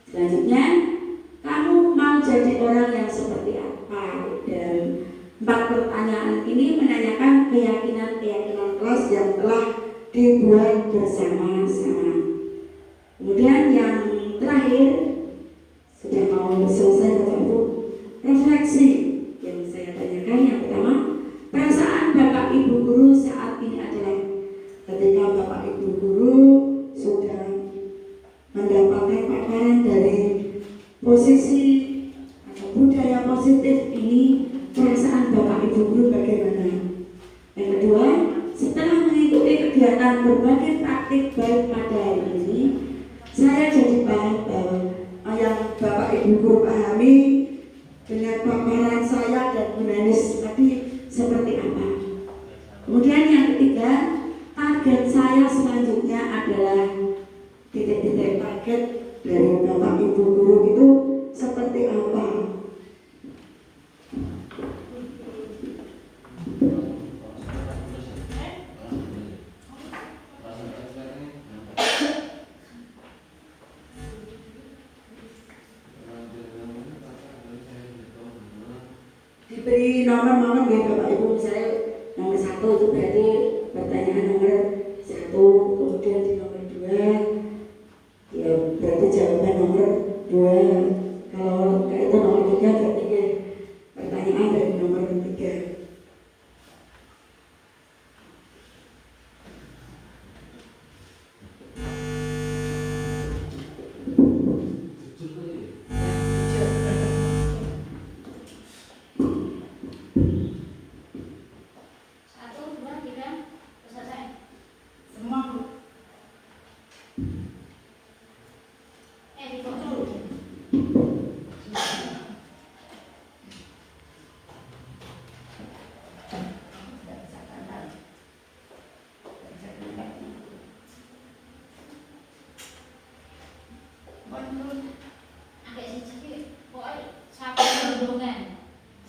Selanjutnya, kamu mau jadi orang yang seperti apa. Dan 4 pertanyaan ini menanyakan keyakinan kelas yang telah dibuat bersama-sama. Kemudian yang terakhir, sudah mau selesai Bapak Ibu, refleksi yang saya tanyakan. Yang pertama, perasaan Bapak Ibu guru saat ini adalah ketika Bapak Ibu guru sudah mendapatkan paparan dari posisi atau budaya positif ini, perasaan Bapak Ibu guru bagaimana? Yang kedua, setelah mengikuti kegiatan berbagai praktik baik pada hari ini, saya jadi paham bahwa yang Bapak Ibu guru pahami dengan paparan saya dan Bu Nanis tadi seperti apa. Kemudian yang ketiga, target saya selanjutnya adalah titik-titik target dari Bapak Ibu guru itu seperti apa. Diberi nomor-nomor ya Bapak Ibu, misalnya nomor 1 itu berarti pertanyaan nomor 1, kemudian di nomor 2 ya berarti jawaban nomor 2. Kalau kayak itu nomor 3 berarti ya pertanyaan dari nomor 3.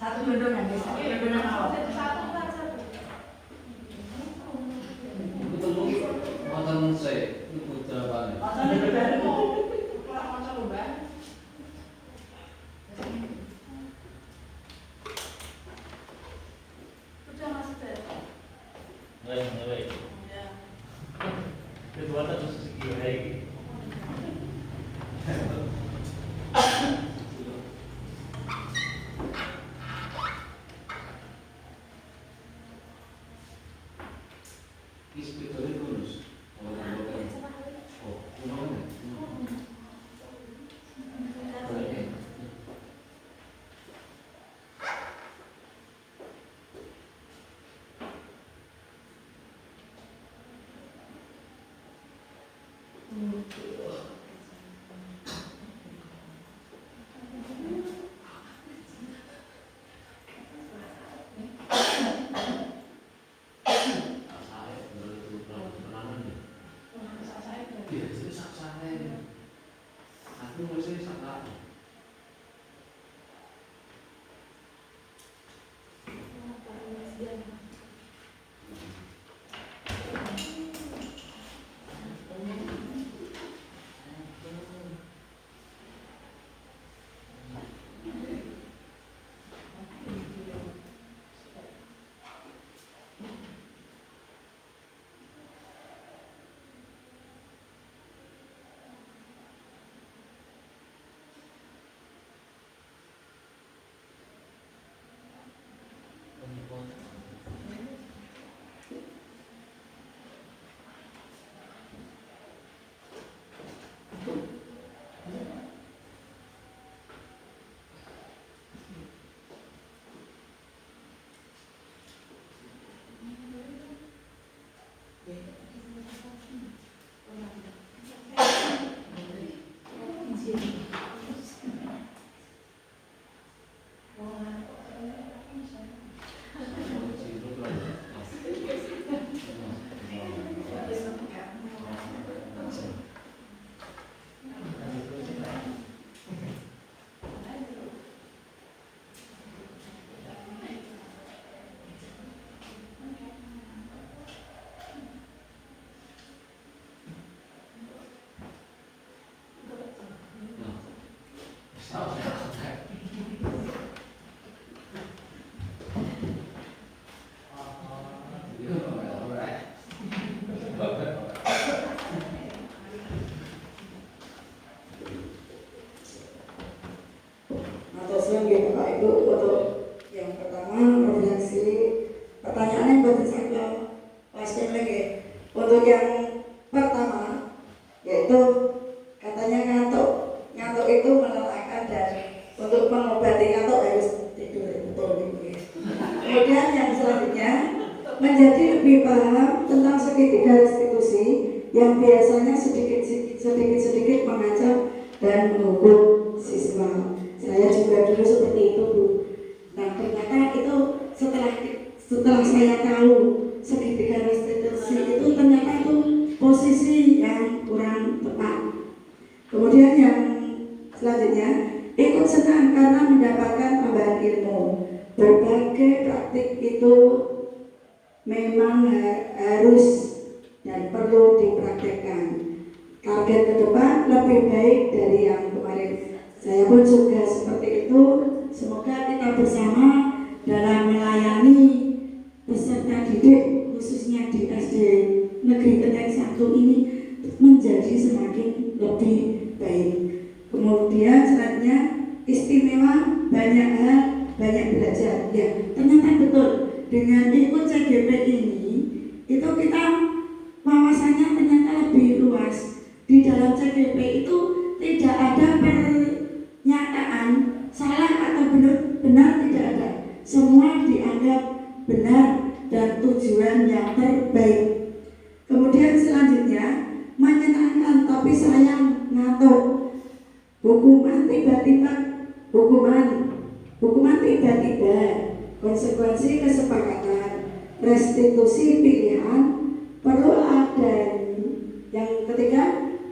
Satu gendongan bisa. Gendongan awal. Mantan saya, itu putra Pak. Sepedanya bonus. Oh, gimana? Gitu Pak Ibu, untuk yang pertama refleksi pertanyaannya buat saya pasien lagi. Untuk yang pertama yaitu katanya ngantuk itu melelahkan dan untuk mengobati ngantuk harus tidur, betul Ibu. Kemudian yang selanjutnya menjadi lebih paham tentang segitiga restitusi yang biasanya sedikit mengancam dan menghukum siswa. Saya juga dulu seperti itu Bu. Nah ternyata itu setelah saya tahu segitiga restitusi itu ternyata itu posisi yang kurang tepat. Kemudian yang selanjutnya ikut senang karena mendapatkan tambahan ilmu. Berbagai praktik itu memang harus dan perlu dipraktekkan. Target ke depan lebih baik dari yang kemarin. Saya pun juga seperti itu. Semoga kita bersama dalam melayani peserta didik khususnya di SD Negeri Kenteng 1 ini menjadi semakin lebih baik. Kemudian selanjutnya istimewa banyak hal, banyak belajar. Ya, ternyata betul dengan ikut CGP ini itu kita wawasannya ternyata lebih luas. Di dalam CGP itu tidak ada pernyataan salah atau benar tidak ada. Semua dianggap benar dan tujuan yang terbaik. Kemudian selanjutnya menyenangkan tapi sayang ngantuk. Hukuman tiba-tiba, konsekuensi kesepakatan, restitusi pilihan, perlu ada. Yang ketiga,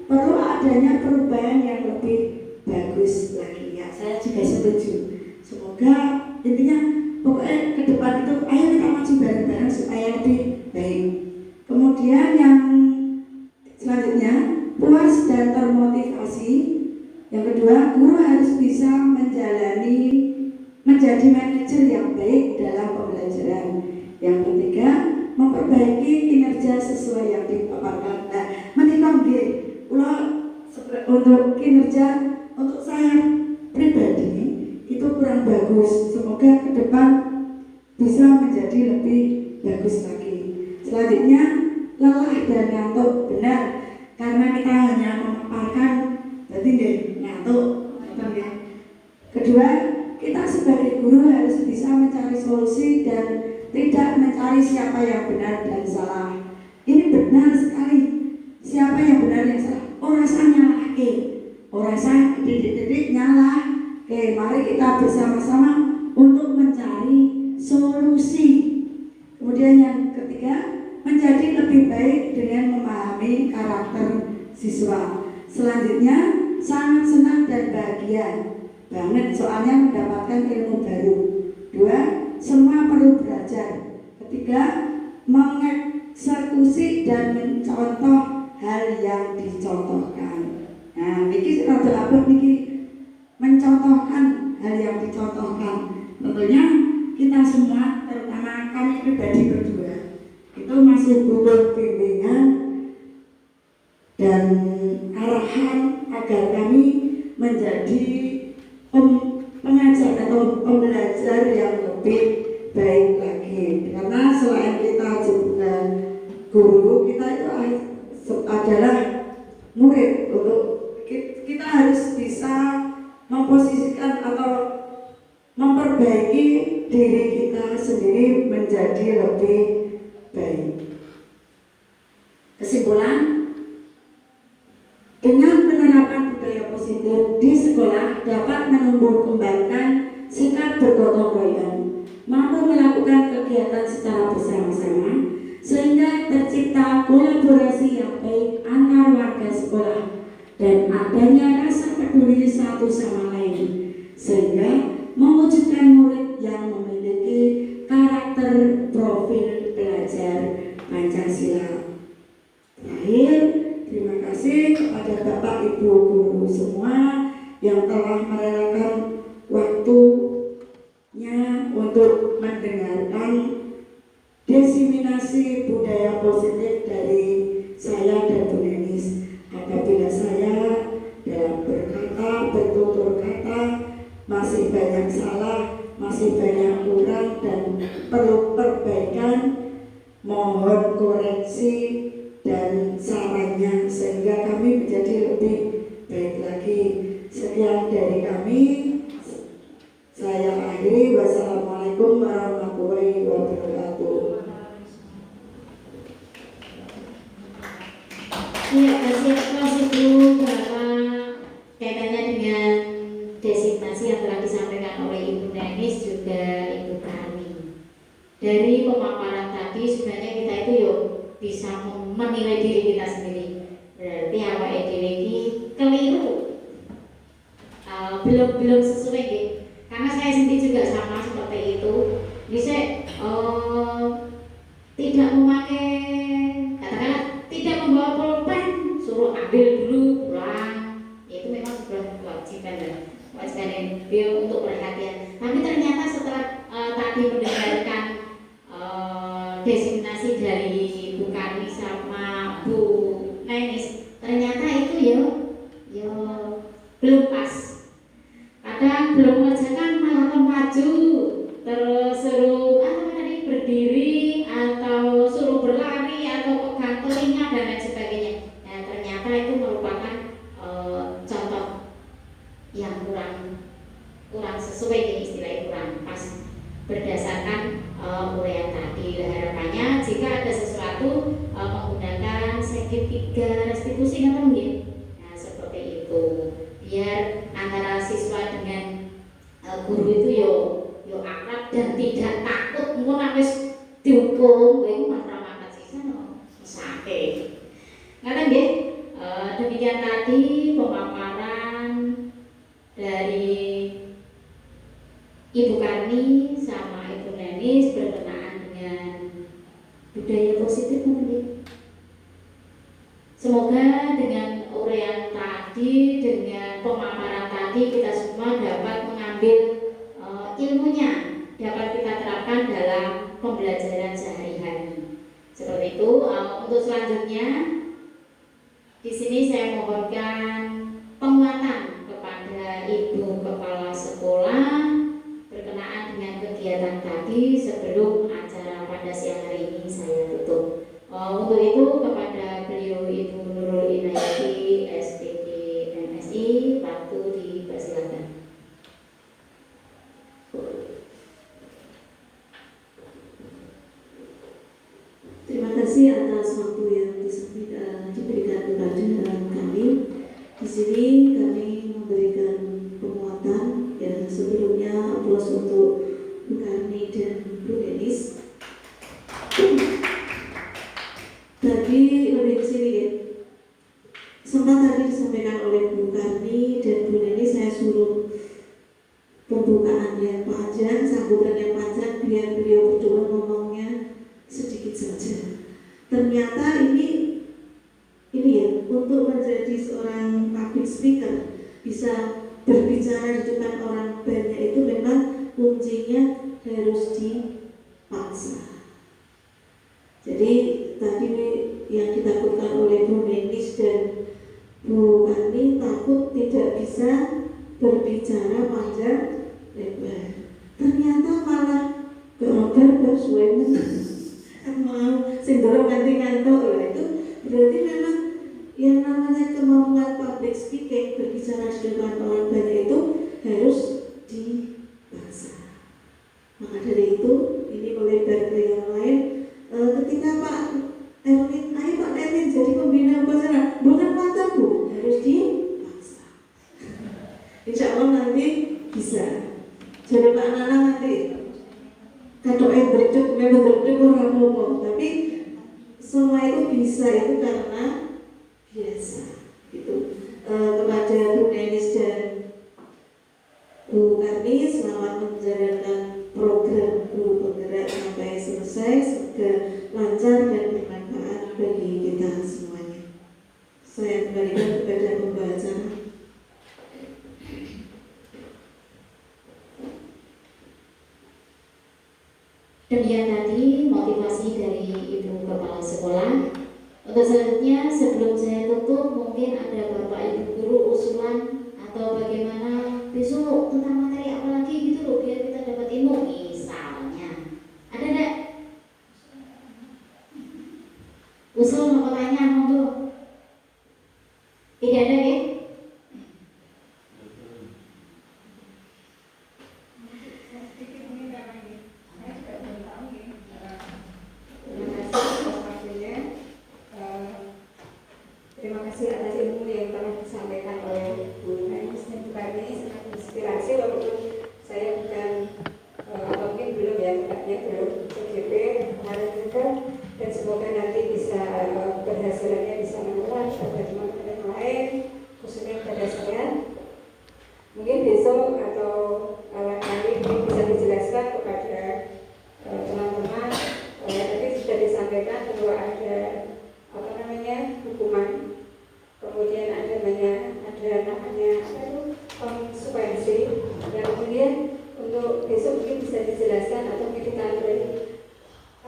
perlu adanya perubahan yang lebih bagus lagi. Ya, saya juga setuju. Semoga intinya pokoknya ke depan itu ayo kita maju bareng-bareng supaya lebih baik. Kemudian yang selanjutnya puas dan termotivasi. Yang kedua, guru harus bisa menjadi manajer yang baik dalam pembelajaran. Yang ketiga, memperbaiki kinerja sesuai yang dipaparkan. Nah, menikah untuk kinerja untuk saya pribadi itu kurang bagus. Semoga ke depan bisa menjadi lebih bagus lagi. Selanjutnya lelah dan ngantuk, benar, karena kita hanya memaparkan berarti ngantuk, betul ya. Kedua, kita sebagai guru harus bisa mencari solusi dan tidak mencari siapa yang benar dan salah. Ini benar sekali, siapa yang benar yang salah. Oh rasa nyalahke, oh rasa didik nyalah. Oke, mari kita bersama-sama untuk mencari solusi. Kemudian yang ketiga, menjadi lebih baik dengan memahami karakter siswa. Selanjutnya, sangat senang dan bahagia banget soalnya mendapatkan ilmu baru. Dua, semua perlu belajar. Ketiga, mengeksekusi dan mencontoh hal yang dicontohkan. Nah, niki rada abot niki, mencontohkan hal yang dicontohkan. Tentunya kita semua, terutama kami pribadi berdua, itu masih butuh bimbingan dan arahan agar kami menjadi pengajar atau pembelajar yang lebih baik lagi. Karena selain kita juga guru, kita itu adalah murid. Untuk kita harus bisa memposisikan atau memperbaiki diri kita sendiri menjadi lebih baik. Kesimpulan, dengan penerapan budaya positif di sekolah dapat menumbuh kembangkan sikap bergotong royong, mampu melakukan kegiatan secara bersama-sama sehingga tercipta kolaborasi yang baik antar warga sekolah dan adanya rasa peduli satu sama lain sehingga mewujudkan murid yang memiliki karakter profil belajar Pancasila. Terakhir, terima kasih kepada Bapak Ibu guru semua yang telah merelakan waktunya untuk mendengarkan diseminasi budaya positif dari saya dan Bu Nenis. Apabila saya dalam berkata, bertutur kata masih banyak salah, masih banyak kurang dan perlu perbaikan, mohon koreksi dan sarannya sehingga kami menjadi lebih baik lagi. Sekian dari kami, saya akhiri. Wassalamualaikum warahmatullahi wabarakatuh. Iya, kasih Bu bahwa kaitannya dengan designasi yang telah disampaikan oleh Ibu Nenis juga Ibu Kami. Dari pemaparan tadi sebenarnya kita itu yuk bisa menilai diri kita sendiri. Berarti awake dhewe iki keliru. Belum sesuai gitu. Karena saya sendiri juga sama seperti itu. Bisa tidak memakai, katakanlah tidak membawa pulpen, suruh ambil dulu pulang. Itu memang sebuah kewajiban beliau untuk perhatian. Tapi ternyata setelah tadi mendengarkan designasi dari Bu Kami sama Bu Nenis, ternyata itu ya belum pas. Kadang belum mengerjakan malah maju, terus suruh berdiri atau suruh berlari atau pegang telinga dan lain sebagainya. Nah, ternyata itu merupakan contoh yang kurang sesuai dengan istilah kurang pas berdasarkan uraian tadi. Harapannya jika ada sesuatu menggunakan segitiga restitusi kan mungkin. Nah, seperti itu. Biar antara siswa dengan guru itu yo akrab dan tidak takut mun wis dihukum kowe masyarakat sisan mesake. Ngaten nggih. Demikian tadi pemaparan dari Ibu Karni sama Ibu Nenis berkenaan dengan budaya positif mungkin. Semoga dengan uraian tadi, dengan pemaparan tadi kita semua dapat mengambil ilmunya, dapat kita terapkan dalam pembelajaran sehari-hari. Seperti itu. Untuk selanjutnya, di sini saya mohonkan penguatan kepada Ibu Kepala Sekolah berkenaan dengan kegiatan tadi sebelum acara pada siang hari ini saya tutup. Untuk itu kasih atas waktu yang diberikan kepada kami. Di sini kami memberikan penguatan yang sebelumnya aplaus untuk Bu Karni dan Bu Denis. Tadi lebih sini ya. Sempat tadi disampaikan oleh Bu Karni dan Bu Denis, saya suruh pembukaan yang panjang, sambutan yang panjang biar beliau berdua ngomongnya sedikit saja. Ternyata ini ya, untuk menjadi seorang public speaker, bisa berbicara di depan orang banyak itu memang kuncinya harus dipaksa. Jadi tadi yang ditakutkan oleh Bu Denis dan Bu Karni, takut tidak bisa berbicara panjang lebar. Ternyata malah barbar suwe mau sindrom nanti ngantuk lah. Itu berarti memang yang namanya kemampuan public speaking, berbicara di depan orang banyak itu harus dipaksa. Maka dari itu ini melebar ke yang lain. Ketika Pak Erwin, ayo Pak Erwin jadi pembina upacara, bukan mata Bu, harus dipaksa. Insya Allah nanti bisa. Jadi Pak Nana nanti kado bercuk memang bercuk orang ngomong, tapi semua itu bisa itu karena biasa. Gitu. Kepada Bu Denis dan Bu Karni, selamat menjalankan program Guru Penggerak sampai selesai, semoga lancar dan bermanfaat bagi kita semuanya. Saya kembalikan kepada pembahasan. Demikian tadi motivasi dari Ibu Kepala Sekolah. Untuk selanjutnya, sebelum saya tutup, mungkin ada Bapak Ibu Guru usulan atau bagaimana besok tentang materi apa lagi gitu loh, biar kita dapat ilmu misalnya. Ada enggak? Usul mau tanya monggo. Tidak ada ya? Terima kasih atas ilmu yang telah disampaikan oleh Bu Denis dan Bu Karni, sangat inspirasi. Walaupun saya bukan mungkin belum ya, tempatnya belum CGP kemarin juga, dan semoga nanti bisa berhasilannya bisa menular kepada teman-teman yang lain, khususnya kepada saya. Mungkin besok atau lain kali mungkin bisa dijelaskan kepada teman-teman. Tadi sudah disampaikan bahwa ada hukuman, kemudian ada namanya konsekuensi, dan kemudian untuk besok mungkin bisa dijelaskan atau mungkin kita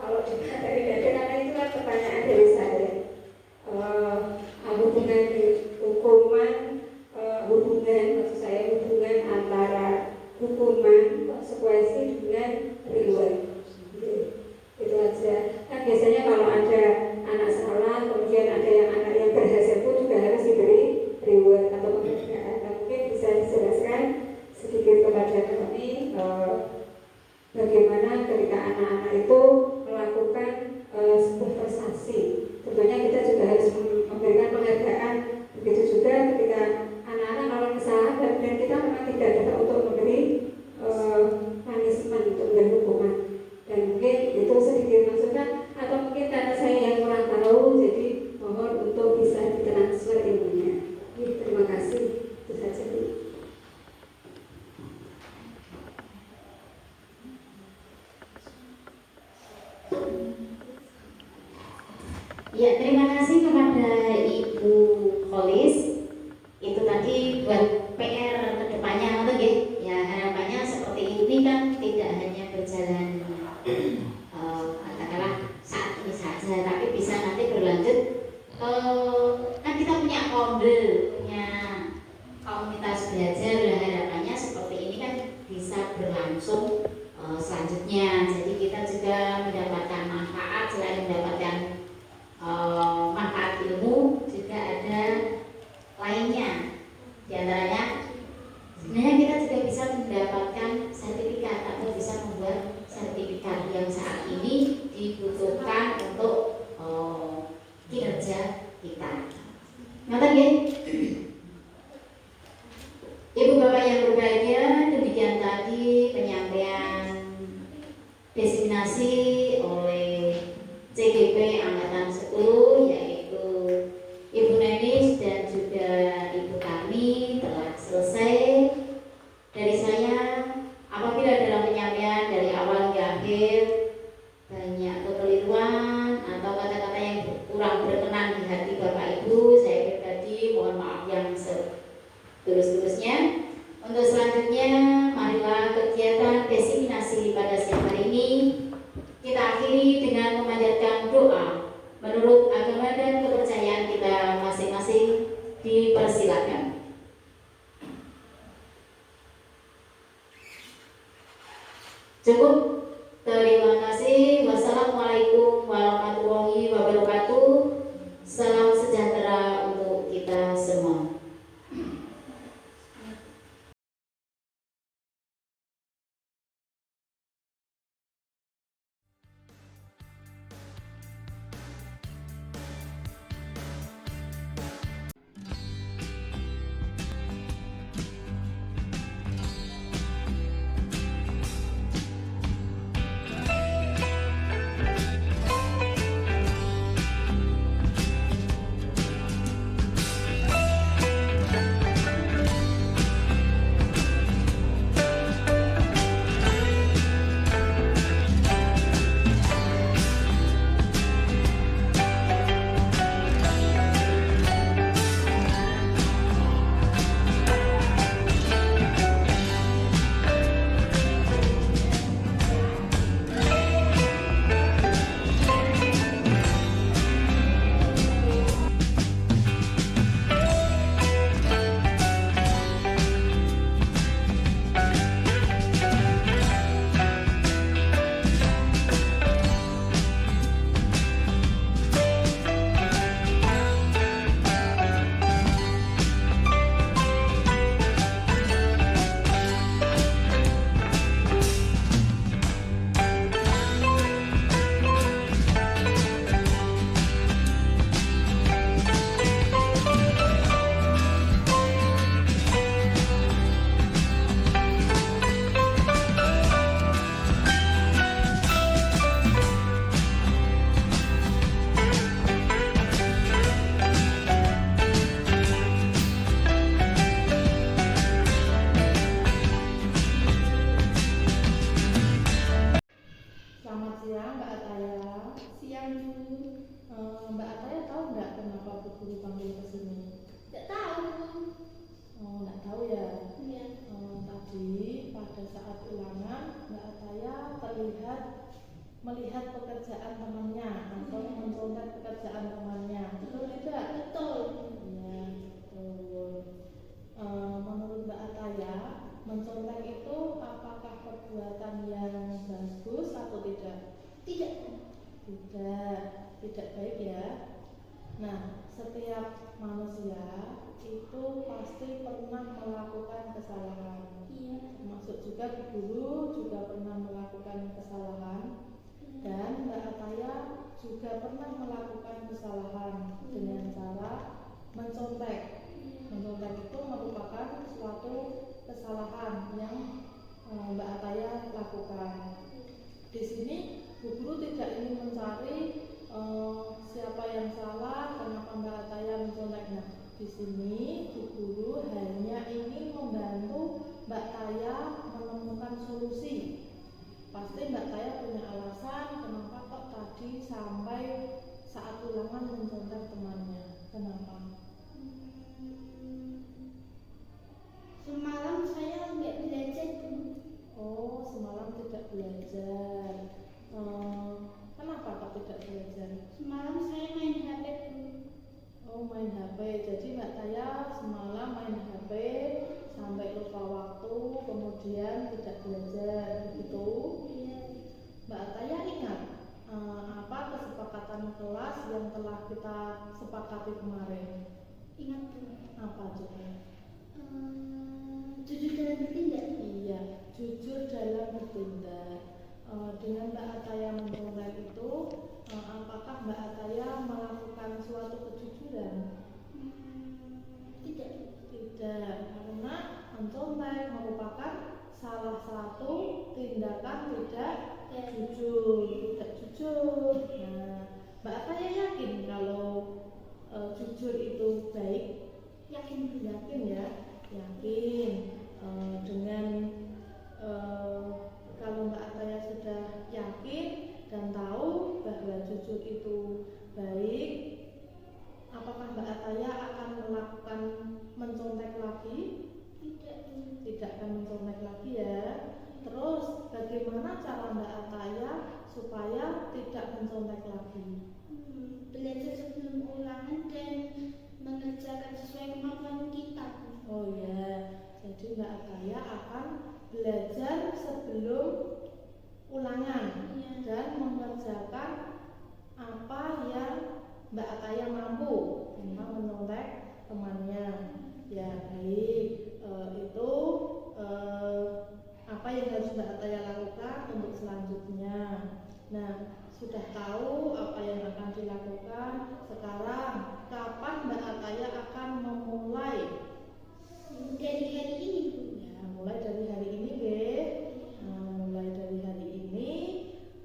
kalau dari karena itu kan pertanyaan dari saya, hubungan hukuman, hubungan antara hukuman konsekuensi dengan reward. Itu aja. Kan biasanya kalau ada anak salah, kemudian ada anak yang berhasil pun juga harus diberi reward atau penghargaan. Nah, mungkin bisa dijelaskan sedikit kepada kami bagaimana ketika anak-anak itu melakukan sebuah prestasi. Tentunya kita juga harus memberikan penghargaan. Begitu juga ketika anak-anak melakukan kesalahan dan kita memang tidak dapat untuk memberi punishment, untuk memberi hukuman. Dan mungkin itu sedikit maksudnya, atau mungkin karena saya yang kurang tahu, jadi mohon untuk bisa ditransfer ilmunya. Terima kasih. Itu saja. Ya, terima kasih kepada Ibu Kholis. Itu tadi buat PR kedepannya, atau ya harapannya seperti ini kan tidak hanya berjalan katakanlah saat ini saja, tapi bisa nanti berlanjut. Kan kita punya founder, punya komunitas belajar, harapannya seperti ini kan bisa berlangsung selanjutnya. Jadi kita juga mendapatkan manfaat, selain mendapatkan manfaat ilmu, juga ada lainnya. Di antaranya sebenarnya kita juga bisa mendapatkan sertifikat atau bisa membuat sertifikat yang saat ini dibutuhkan untuk SPP Angkatan 10, yaitu Ibu Nenis dan juga Ibu Kami telah selesai. Dari saya, apabila dalam penyampaian dari awal hingga akhir banyak kekeliruan atau kata-kata yang kurang berkenan di hati Bapak Ibu, saya pribadi mohon maaf yang setulus-tulusnya. Untuk selanjutnya, marilah kegiatan desiminasi pada siang hari ini kita akhiri dengan memanjatkan doa menurut agama dan kepercayaan kita masing-masing. Dipersilakan. Cukup. Terima kasih. Wassalamualaikum warahmatullahi wabarakatuh. Salam sejahtera untuk kita semua. Selamat siang Mbak Ataya. Siang Bu. Mbak Ataya tahu nggak kenapa Bu Guru panggil ke sini? Nggak tahu. Oh, nggak tahu ya. Iya. Tadi pada saat ulangan Mbak Ataya terlihat melihat pekerjaan temannya atau mencontek pekerjaan temannya. Betul tidak? Betul. Iya, betul. Menurut Mbak Ataya, mencontek itu apakah perbuatan yang bagus atau tidak? Tidak. Tidak baik ya. Nah, setiap manusia itu pasti pernah melakukan kesalahan. Iya. Termasuk juga Bu Guru juga pernah melakukan kesalahan. Dan Mbak Ataya juga pernah melakukan kesalahan dengan cara mencontek. Mencontek itu merupakan suatu kesalahan yang Mbak Ataya lakukan. Di sini Bu Guru tidak ingin mencari siapa yang salah, kenapa Mbak Ataya menconteknya. Di sini Bu Guru hanya ingin membantu Mbak Ataya menemukan solusi. Pasti Mbak Ataya punya alasan kenapa kok tadi sampai saat ulangan mencontek temannya. Kenapa? Semalam saya nggak belajar Bu. Oh, semalam tidak belajar. Kenapa kok tidak belajar? Semalam saya main HP Bu. Oh, main HP. Jadi Mbak Taya semalam main HP sampai lupa waktu, kemudian tidak belajar, begitu? Iya. Mbak Taya ingat apa kesepakatan kelas yang telah kita sepakati kemarin? Ingat Bu. Apa coba? Jujur dalam bertindak. Iya, jujur dalam bertindak. Dengan Mbak Ataya mencontek itu, apakah Mbak Ataya melakukan suatu kejujuran? Tidak. Tidak, karena mencontek merupakan salah satu tindakan tidak jujur, tidak jujur. Nah, Mbak itu baik, apakah Mbak Ataya akan melakukan mencontek lagi? Tidak, Bu. Tidak akan mencontek lagi ya. Terus bagaimana cara Mbak Ataya supaya tidak mencontek lagi? Belajar sebelum ulangan dan mengerjakan sesuai kemampuan kita, Bu. Oh ya, jadi Mbak Ataya akan belajar sebelum ulangan Iya. dan mengerjakan apa yang Mbak Ataya mampu tentang mencontek temannya. Ya baik, itu apa yang harus Mbak Ataya lakukan untuk selanjutnya. Nah, sudah tahu apa yang akan dilakukan. Sekarang, kapan Mbak Ataya akan memulai? Dari hari ini, Bu. Ya, mulai dari hari ini, Be. Nah, mulai dari hari ini,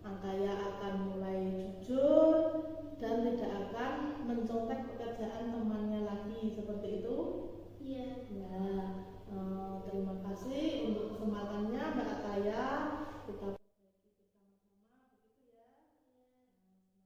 Ataya akan mulai jujur dan tidak akan mencontek pekerjaan temannya lagi. Seperti itu? Iya. Ya, terima kasih untuk kesempatannya Mbak Ataya. Kita perbaiki bersama-sama, begitu ya. Semangat.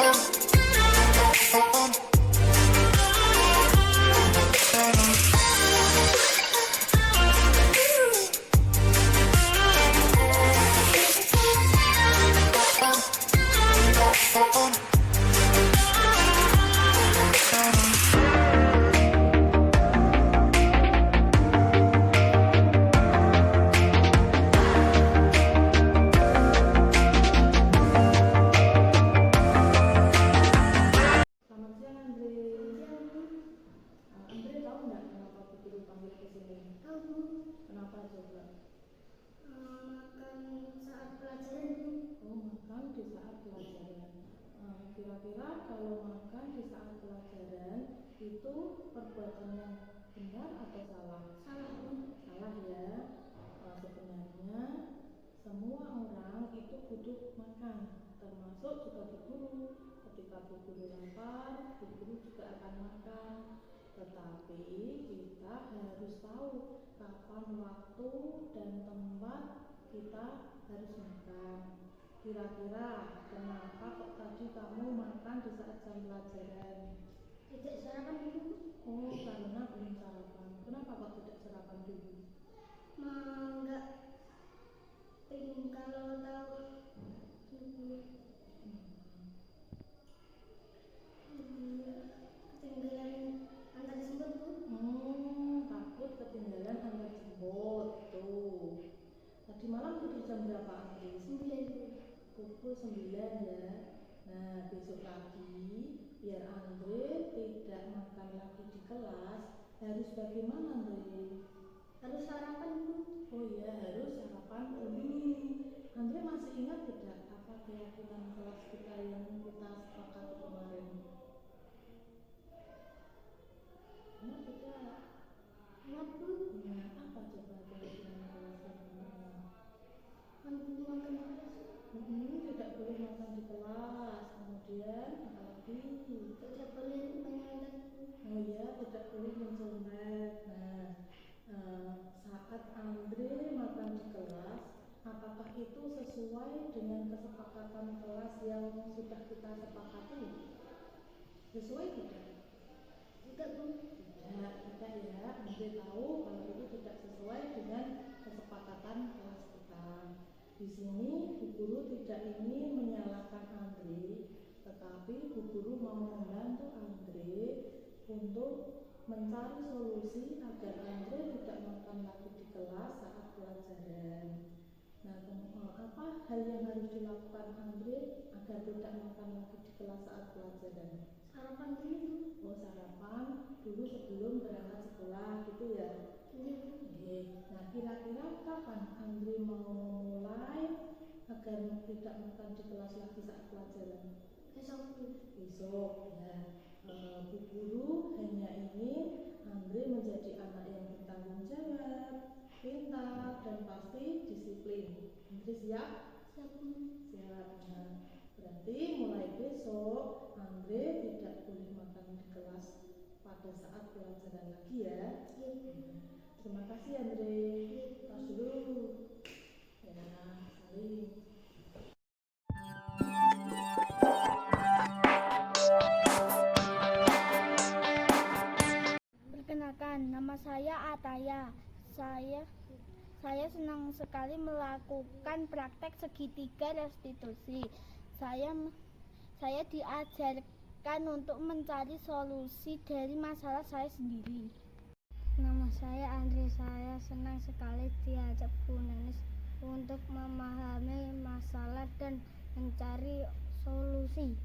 Tas dulu. Selamat siang, Andre. Andre tahu nggak kenapa Putri dipanggil ke sini? Tahu, Bu. Kenapa coba? Makan saat pelajaran, Bu. Oh, makan di saat pelajaran. Kira-kira kalau makan di saat pelajaran itu perbuatan yang benar atau salah? Salah, Bu. Salah ya. Sebenarnya semua orang itu butuh makan, termasuk juga bu guru. Ketika bu guru lapar, bu guru juga akan makan. Tetapi kita harus tahu kapan waktu dan tempat kita harus makan. Kira-kira kenapa kok tadi kamu makan di saat jam pelajaran? Tidak sarapan, Bu. Oh, karena belum sarapan. Kenapa kok tidak sarapan dulu? Enggak pengen kalau tahu ketinggalan antar jemput, Bu. Takut ketinggalan antar jemput. Tuh. Tadi malam tidur jam berapa, Andri? 9, Bu. Pukul 9 ya. Nah, besok pagi biar Andre tidak makan lagi di kelas, harus bagaimana, Andre? Harus sarapan, Bu. Oh iya, harus sarapan dulu. Andre masih ingat tidak apa keyakinan kelas kita yang kita sepakati kemarin? Ingat tidak? Ingat, Bu. Ingat apa coba keyakinan kelas yang kemarin? Mampu makan kelas. Tidak boleh makan di kelas. Kemudian apalagi? Tidak boleh menyontek, Bu. Oh iya, tidak boleh mencontek. Nah, saat Andre makan di kelas, apakah itu sesuai dengan kesepakatan kelas yang sudah kita sepakati? Sesuai tidak? Tidak, Bu. Tidak ya. Andre tahu kalau itu tidak sesuai dengan kesepakatan kelas kita. Di sini Bu Guru tidak ingin menyalahkan Andre, tetapi Bu Guru mau membantu Andre untuk mencari solusi agar Andre tidak makan lagi di kelas saat pelajaran. Nah, apa hal yang harus dilakukan Andre agar tidak makan lagi di kelas saat pelajaran? Sarapan dulu, Bu. Oh, sarapan dulu sebelum berangkat sekolah gitu ya. Iya. Oke. Nah, kira-kira kapan Andre mau mulai agar tidak makan di kelas lagi saat pelajaran? Besok ya. Bu guru hanya ingin Andre menjadi anak yang bertanggung jawab, pintar, dan pasti disiplin. Andre siap? Siap. Nah, berarti mulai besok Andre tidak boleh makan di kelas pada saat pelajaran lagi ya. Terima kasih Andre. Tas dulu. Ya, saling. Perkenalkan, nama saya Ataya. Saya senang sekali melakukan praktek segitiga restitusi. Saya diajarkan untuk mencari solusi dari masalah saya sendiri. Nama saya Andre. Saya senang sekali diajak Bu Nenis untuk memahami masalah dan mencari solusi.